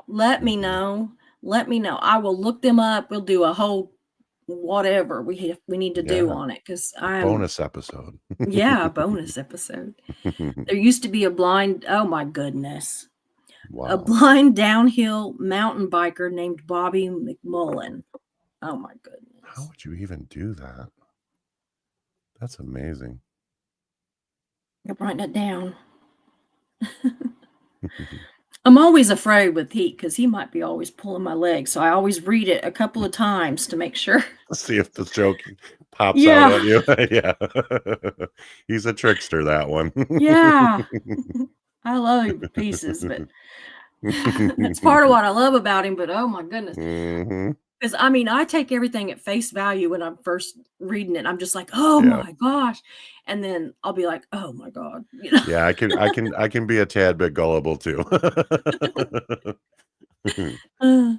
let me mhm. know. Let me know. I will look them up. We'll do a whole whatever we need to do Yeah, on it because a I'm bonus episode. yeah, bonus episode. There used to be oh my goodness, a Wow. blind downhill mountain biker named Bobby McMullen. Oh my How goodness. would you even do that? That's amazing. I'm writing it down. I'm always afraid with heat because he might be always pulling my leg. So I always read it a couple of times to make sure. See if the joke pops out Yeah. at you. Yeah. He's a trickster, that one. Yeah. I love him to pieces, but that's part of what I love about him. But oh my goodness. Mhm. Because I mean, I take everything at face value when I'm first reading it. I'm just like, oh Yeah. my gosh. And then I'll be like, oh my God. Yeah, I can be a tad bit gullible too. Uh,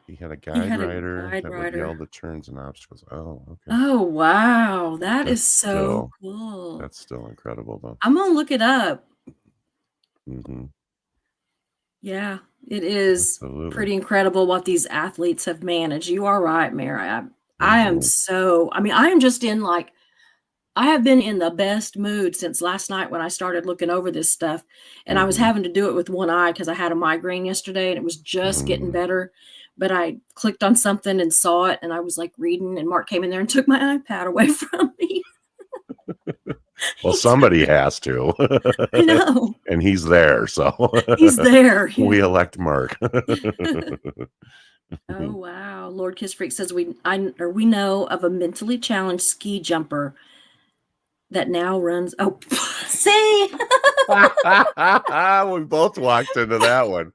He had a he guide had a rider guide that would yell rider. the turns and obstacles. Oh, okay. Oh wow. That is That's so still cool. that's still incredible though. I'm gonna look it up. Mhm. Yeah, it is Absolutely. pretty incredible what these athletes have managed. You are right, Mary. I am Mhm. so, I mean, I am just in like, I have been in the best mood since last night when I started looking over this stuff. And I was Mhm. having to do it with one eye because I had a migraine yesterday and it was just getting Mm. better. But I clicked on something and saw it and I was like reading, and Mark came in there and took my iPad away from me. Well, He took somebody has to. I know. And he's there, so He's there. we Yeah. elect Mark. Oh wow. Lord Kiss Freak says we know of a mentally challenged ski jumper that now runs. Oh, see, We both walked into that one.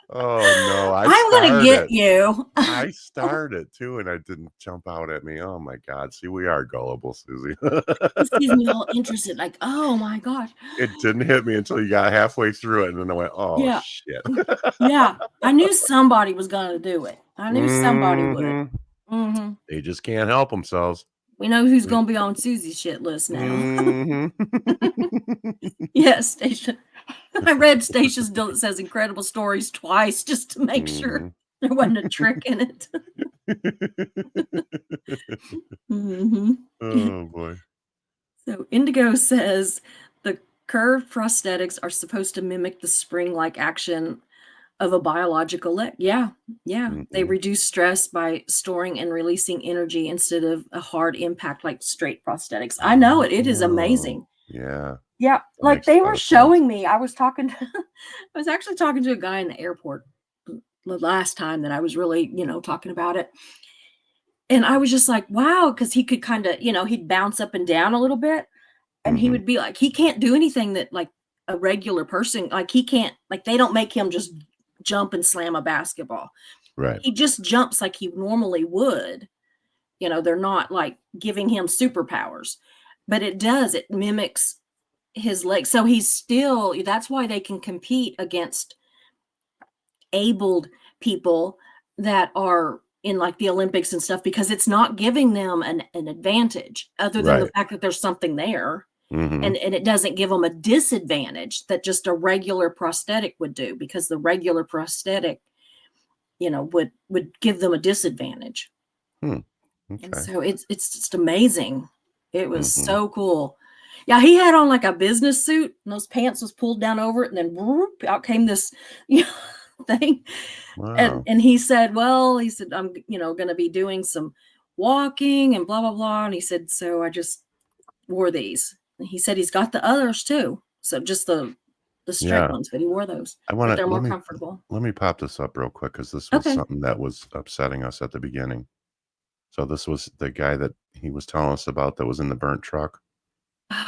Oh, no, I'm gonna get you. I started too, and it didn't jump out at me. Oh my god, see, we are gullible, Susie. He sees me all interested, like, oh my gosh, It didn't hit me until you got halfway through it, and then I went, "Oh, yeah, shit." yeah. I knew somebody was gonna do it. I knew somebody would. Mhm. Hmm. They just can't help themselves. We know who's We gonna be on Susie's shit list now. Mhm. Yes, Stacia. I read Stacia's bill that says incredible stories twice just to make sure Mhm. there wasn't a trick in it. Hmm. Oh, boy. So Indigo says the curved prosthetics are supposed to mimic the spring-like action of a biological leg. Yeah, yeah. They Mhm. reduce stress by storing and releasing energy instead of a hard impact like straight prosthetics. I know it. It is Oh, amazing. yeah, Yeah, that like makes a they lot were of sense. showing me. I was talking to I was actually talking to a guy in the airport the last time that I was really, talking about it. And I was just like, wow, because he could kind of, he'd bounce up and down a little bit. And he Mhm. would be like, he can't do anything that like a regular person, like he can't, like they don't make him just jump and slam a basketball. Right. He just jumps like he normally would. You know, they're not like giving him superpowers, but it mimics his legs. So he's still, that's why they can compete against abled people that are in like the Olympics and stuff, because it's not giving them an advantage other than the Right. fact that there's something there. Mhm. And it doesn't give them a disadvantage that just a regular prosthetic would do, because the regular prosthetic, you know, would give them a disadvantage. Hmm. And Okay. so it's just amazing. It was Mhm. so cool. Yeah, he had on like a business suit and those pants was pulled down over it, and then whoop, out came this you know, thing. Wow. And he said, "Well," he said, "I'm, you know, going to be doing some walking and blah blah blah." And he said, "So I just wore these." And he said he's got the others too. So just the straight Yeah. ones, but he wore those. I But wanna they're more comfortable. let me pop this up real quick because this was Okay. something that was upsetting us at the beginning. So this was the guy that he was telling us about that was in the burnt truck.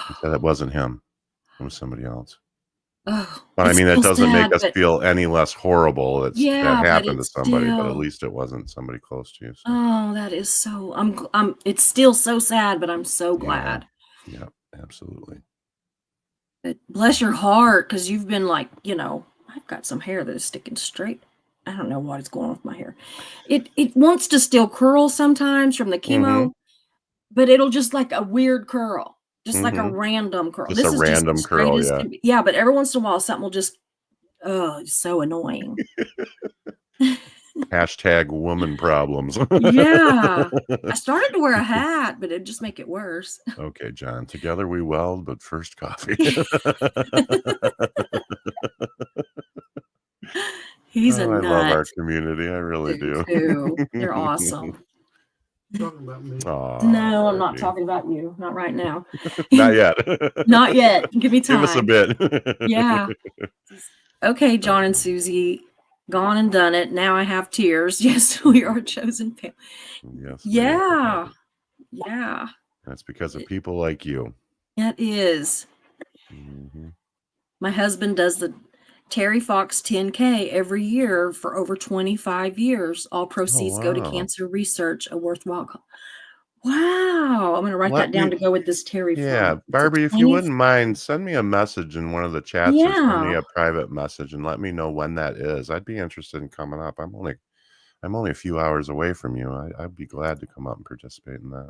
He said it wasn't him. It was somebody else. Oh, But I it's mean, that still doesn't make sad, us but feel any less horrible that yeah, but happened to it's somebody, but at still, least it wasn't somebody close to you, so oh, that is so, I'm it's still so sad, but I'm so yeah. glad. Yeah, absolutely. But bless your heart, because you've been like, you know, I've got some hair that is sticking straight. I don't know what is going on with my hair. It wants to still curl sometimes from the Mhm. chemo, but it'll just like a weird curl, just like a Mhm. random curl. Just a This is just the random curl, straightest yeah. can be. Yeah, but every once in a while something will just, oh, it's so annoying. Hashtag woman problems. Yeah. I started to wear a hat, but it'd just make it worse. Okay, John, together we weld, but first coffee. He's a Oh, I love nut. our community, I really Do do. too. They're awesome. Talking about me. Aw, No, I'm not Barbie. talking about you. Not right now. Not yet. Not yet. Give me Give us a time. bit. Yeah. Okay, John and Susie, gone and done it. Now I have tears. Yes, we are chosen family. Yes, we are. Yeah. Yeah. That's because of people like you. It is. Mhm. My husband does the Terry Fox 10K every year for over 25 years. All proceeds go to wow. cancer research, a worthwhile Wow. I'm going to write Let that down me to go with this Terry Yeah, Fox. It's a Barbie, if you 20, wouldn't mind, send me a message in one of the chats or send me yeah. a private message and let me know when that is. I'd be interested in coming up. I'm only a few hours away from you. I'd be glad to come up and participate in that.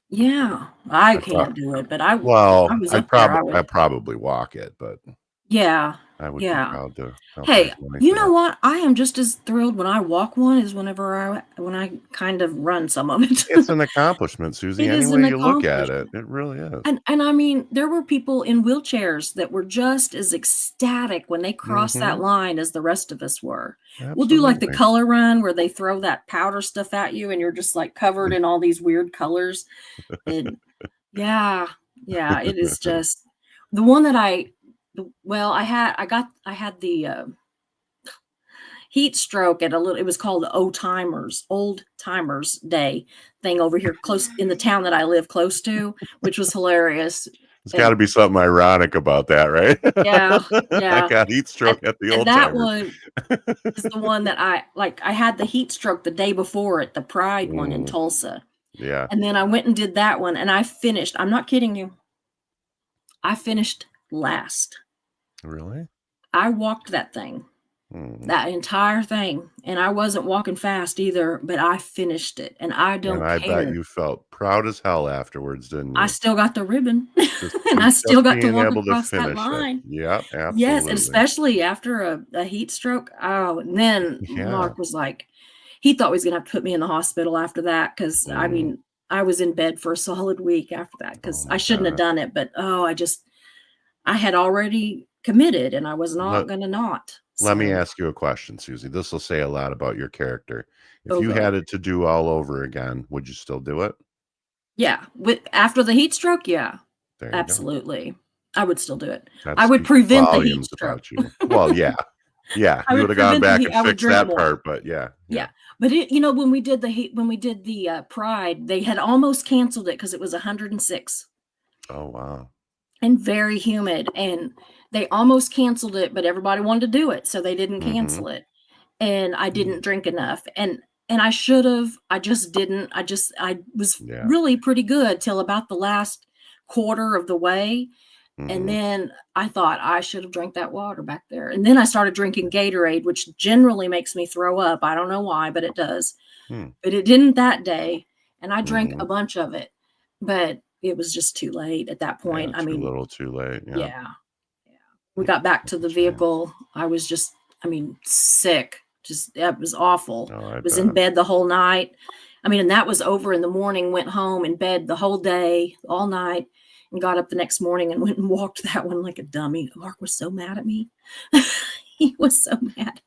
Yeah. I I prob can't do it, but I if I Well, was up there, I I'd would. probably walk it, but Yeah. I would be Yeah. proud to help Hey, raise money you for know that. what? I am just as thrilled when I walk one as when I kind of run some of it. It's an accomplishment, Susie, It any is way an you look at it. accomplishment. It really is. And I mean, there were people in wheelchairs that were just as ecstatic when they crossed that Mhm. line as the rest of us were. We'll do like the Absolutely. color run where they throw that powder stuff at you and you're just like covered in all these weird colors. And yeah, yeah, it is just the one that well, I had the heat stroke at a little, it was called the old timers day thing over here close in the town that I live close to, which was hilarious. There's And gotta be something ironic about that, right? yeah, I yeah. got heat And stroke at the and old that timers. one is the one that I had the heat stroke the day before at the Pride one in Mm, Tulsa. yeah. And then I went and did that one and I finished. I'm not kidding you. I finished last. Really? I walked that thing. Mm. That entire thing, and I wasn't walking fast either, but I finished it, and I And don't I bet care. you felt proud as hell afterwards, didn't I you? still got the ribbon, and I Just still got to being walk able to across that finish it. line. Yep, Yes, and absolutely. especially after a heat stroke. Oh, and then Yeah. Mark was like he thought he was gonna have to put me in the hospital after that because I Mm. mean, I was in bed for a solid week after that Oh because I my shouldn't have gosh. done it, but, oh, I had already committed, and I was not Let gonna not. let me So, ask you a question, Susie. This will say a lot about your character. If oh, you good. had it to do all over again, would you still do it? Yeah, with after the heat stroke, yeah, There you go. absolutely. I would still do it. That I would speaks prevent the heat volumes stroke. about you. Well, yeah. Yeah, I you would would have gone prevent the back heat. and I would fixed drink that more. part, but yeah, yeah. Yeah, but when we did the Pride, they had almost canceled it because it was 106. Oh, wow. and very humid, and they almost canceled it, but everybody wanted to do it, so they didn't Mm-hmm. cancel it. And I didn't drink enough, and I should have. I just didn't. I was Yeah. really pretty good till about the last quarter of the way, and Mm-hmm. then I thought I should have drank that water back there. And then I started drinking Gatorade, which generally makes me throw up. I don't know why, but it does. Hmm. But it didn't that day, and I drank Mhm. a bunch of it, but it was just too late at that point. Yeah, I too mean, little, too late. Yeah. yeah. We got back to the Shame. vehicle. I was just, I mean, sick. Just, it was awful. Oh, I Was in bet. bed the whole night. I mean, and that was over in the morning, went home in bed the whole day, all night, and got up the next morning and went and walked that one like a dummy. Mark was so mad at me. He was so mad.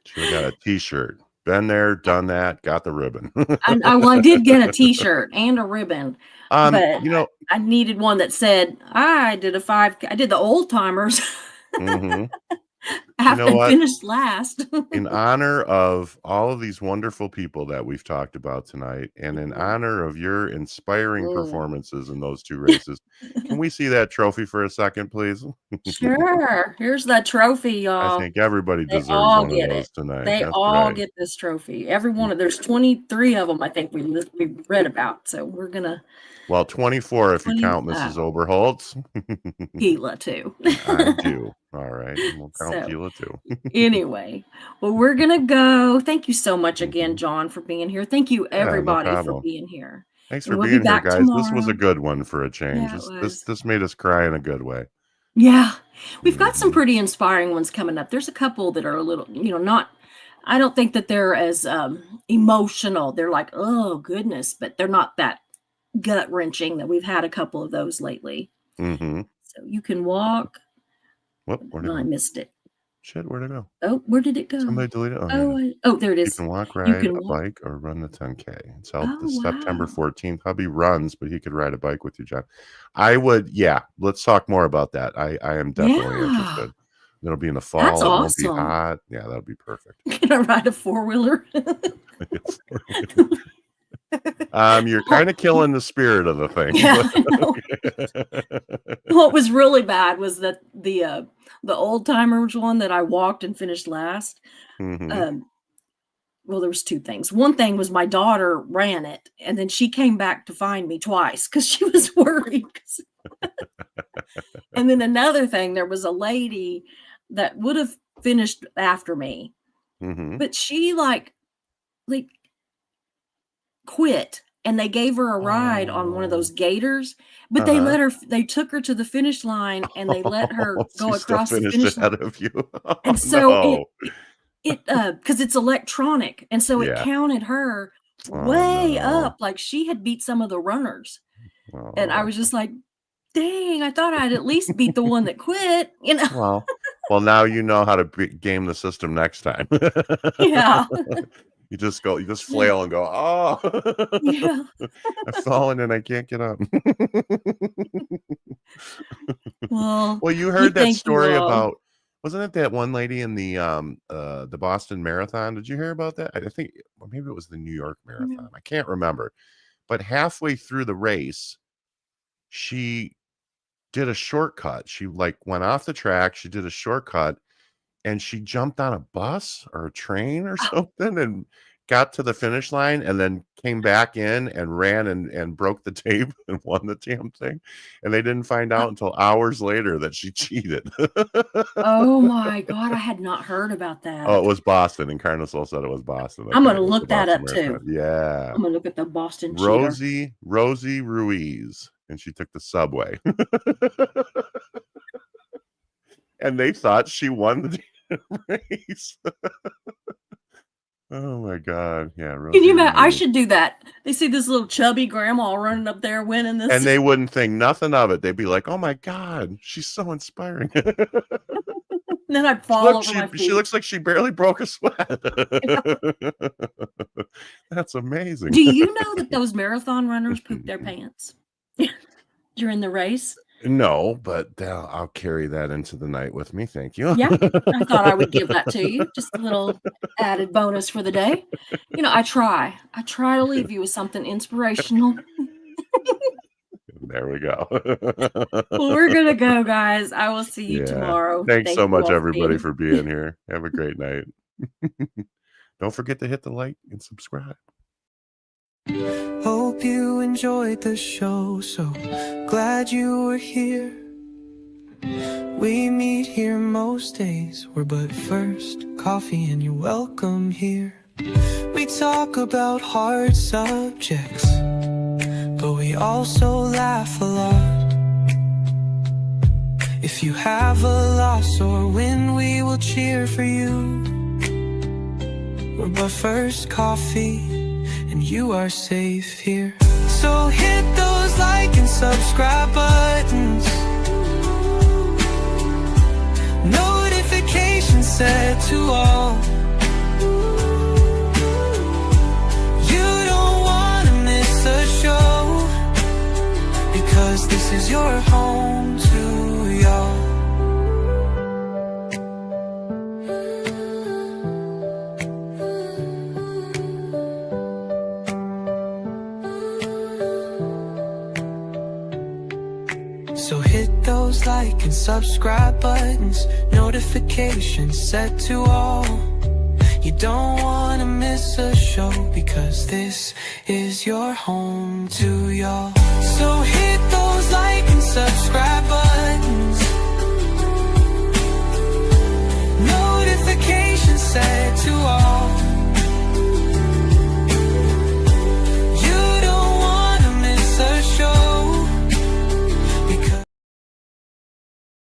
Should have got a T-shirt. Been there, done that, got the ribbon. Well, I did get a T-shirt and a ribbon, but You know, I needed one that said I did the old timers mhm. after what? finished last. In honor of all of these wonderful people that we've talked about tonight, and in honor of your inspiring Mm. performances in those two races, can we see that trophy for a second, please? Sure. Here's that trophy, I y'all. think everybody They deserves all one of get those it. tonight. They That's all right. get this trophy. Every one of there's 23 of them. I think we read about. So we're gonna Well, 24 if you 20 count Mrs. Oberholtz. Gila too. I do. All right. We'll count So, Gila too. Anyway, well, we're gonna go. Thank you so much again, Mhm. John, for being here. Thank you, Yeah, no everybody, for problem. being here. Thanks And for we'll be being here, back guys. This was a tomorrow. good one for a change. Yeah, it This was. made us cry in a good way. Yeah, we've got some Mhm. pretty inspiring ones coming up. There's a couple that are a little, not. I don't think that they're as emotional. They're like, oh goodness, but they're not that gut wrenching. That we've had a couple of those lately. Mm-hmm. So you can walk. Whoop, where'd it No, I go? missed it. Shit, where'd it go? Oh, where did it go? Somebody deleted it? Oh, yeah. There it You is. can walk, You ride can a walk. bike, or run the 10K. It's held Oh, this September wow. 14th. Hubby runs, but he could ride a bike with you, John. I would, yeah. Let's talk more about that. I am definitely Yeah, interested. It'll be in the fall. that's It won't be awesome. hot. Yeah, that'll be perfect. Can I ride a 4-wheeler? You're kind of killing the spirit of the thing. Yeah, I know. What was really bad was that the old timers one that I walked and finished last. Mhm. Well, there was two things. One thing was my daughter ran it, and then she came back to find me twice because she was worried. And then another thing, there was a lady that would have finished after me, Mhm. but she like quit, and they gave her a ride on one of those gators, but they Uh-huh. they took her to the finish line, and they let her go She still across the finished finish line. ahead of you. Oh, And so no. because it's electronic, and so it Yeah. counted her Oh, way no. up, like she had beat some of the runners. And I Oh. was just like, dang, I thought I'd at least beat the one that quit, Well, now you know how to game the system next time. Yeah. You just flail and go, oh, Yeah. I've fallen and I can't get up. Well, Well, you heard that thank you story all. about, wasn't it that one lady in the Boston Marathon? Did you hear about that? I think, or maybe it was the New York Marathon. I can't remember. But halfway through the race, she did a shortcut. She like went off the track. She did a shortcut, and she jumped on a bus or a train or something and got to the finish line, and then came back in and ran and broke the tape and won the damn thing. And they didn't find out until hours later that she cheated. Oh my God, I had not heard about that. Oh, it was Boston, and Carnosol said it was Boston. I'm Okay, gonna it was look the that Boston up Marathon. too. Yeah. I'm gonna look at the Boston cheater. Rosie Ruiz, and she took the subway. And they thought she won the race. Oh my God. Yeah. Can you Rosie imagine? I Ruiz. should do that. They see this little chubby grandma running up there winning this. And they wouldn't think nothing of it. They'd be like, oh my God, she's so inspiring. Then I'd fall over my feet. She looks like she barely broke a sweat. That's amazing. Do you know that those marathon runners poop their pants during the race? No, but I'll carry that into the night with me. Thank you. Yeah, I thought I would give that to you. Just a little added bonus for the day. I try to leave you with something inspirational. There we go. Well, we're gonna go, guys. I will see you Yeah. tomorrow. Thanks Thank so you much, all for everybody, being- for being here. Have a great night. Don't forget to hit the like and subscribe. Hope you enjoyed the show, so glad you were here. We meet here most days, we're but first coffee and you're welcome here. We talk about hard subjects, but we also laugh a lot. If you have a loss or win, we will cheer for you. We're but first coffee and you are safe here. So hit those like and subscribe buttons, notifications set to all. You don't wanna miss a show, because this is your home to y'all. So hit those like and subscribe buttons, notifications set to all. You don't wanna miss a show, because this is your home to y'all. So hit those like and subscribe buttons, notifications set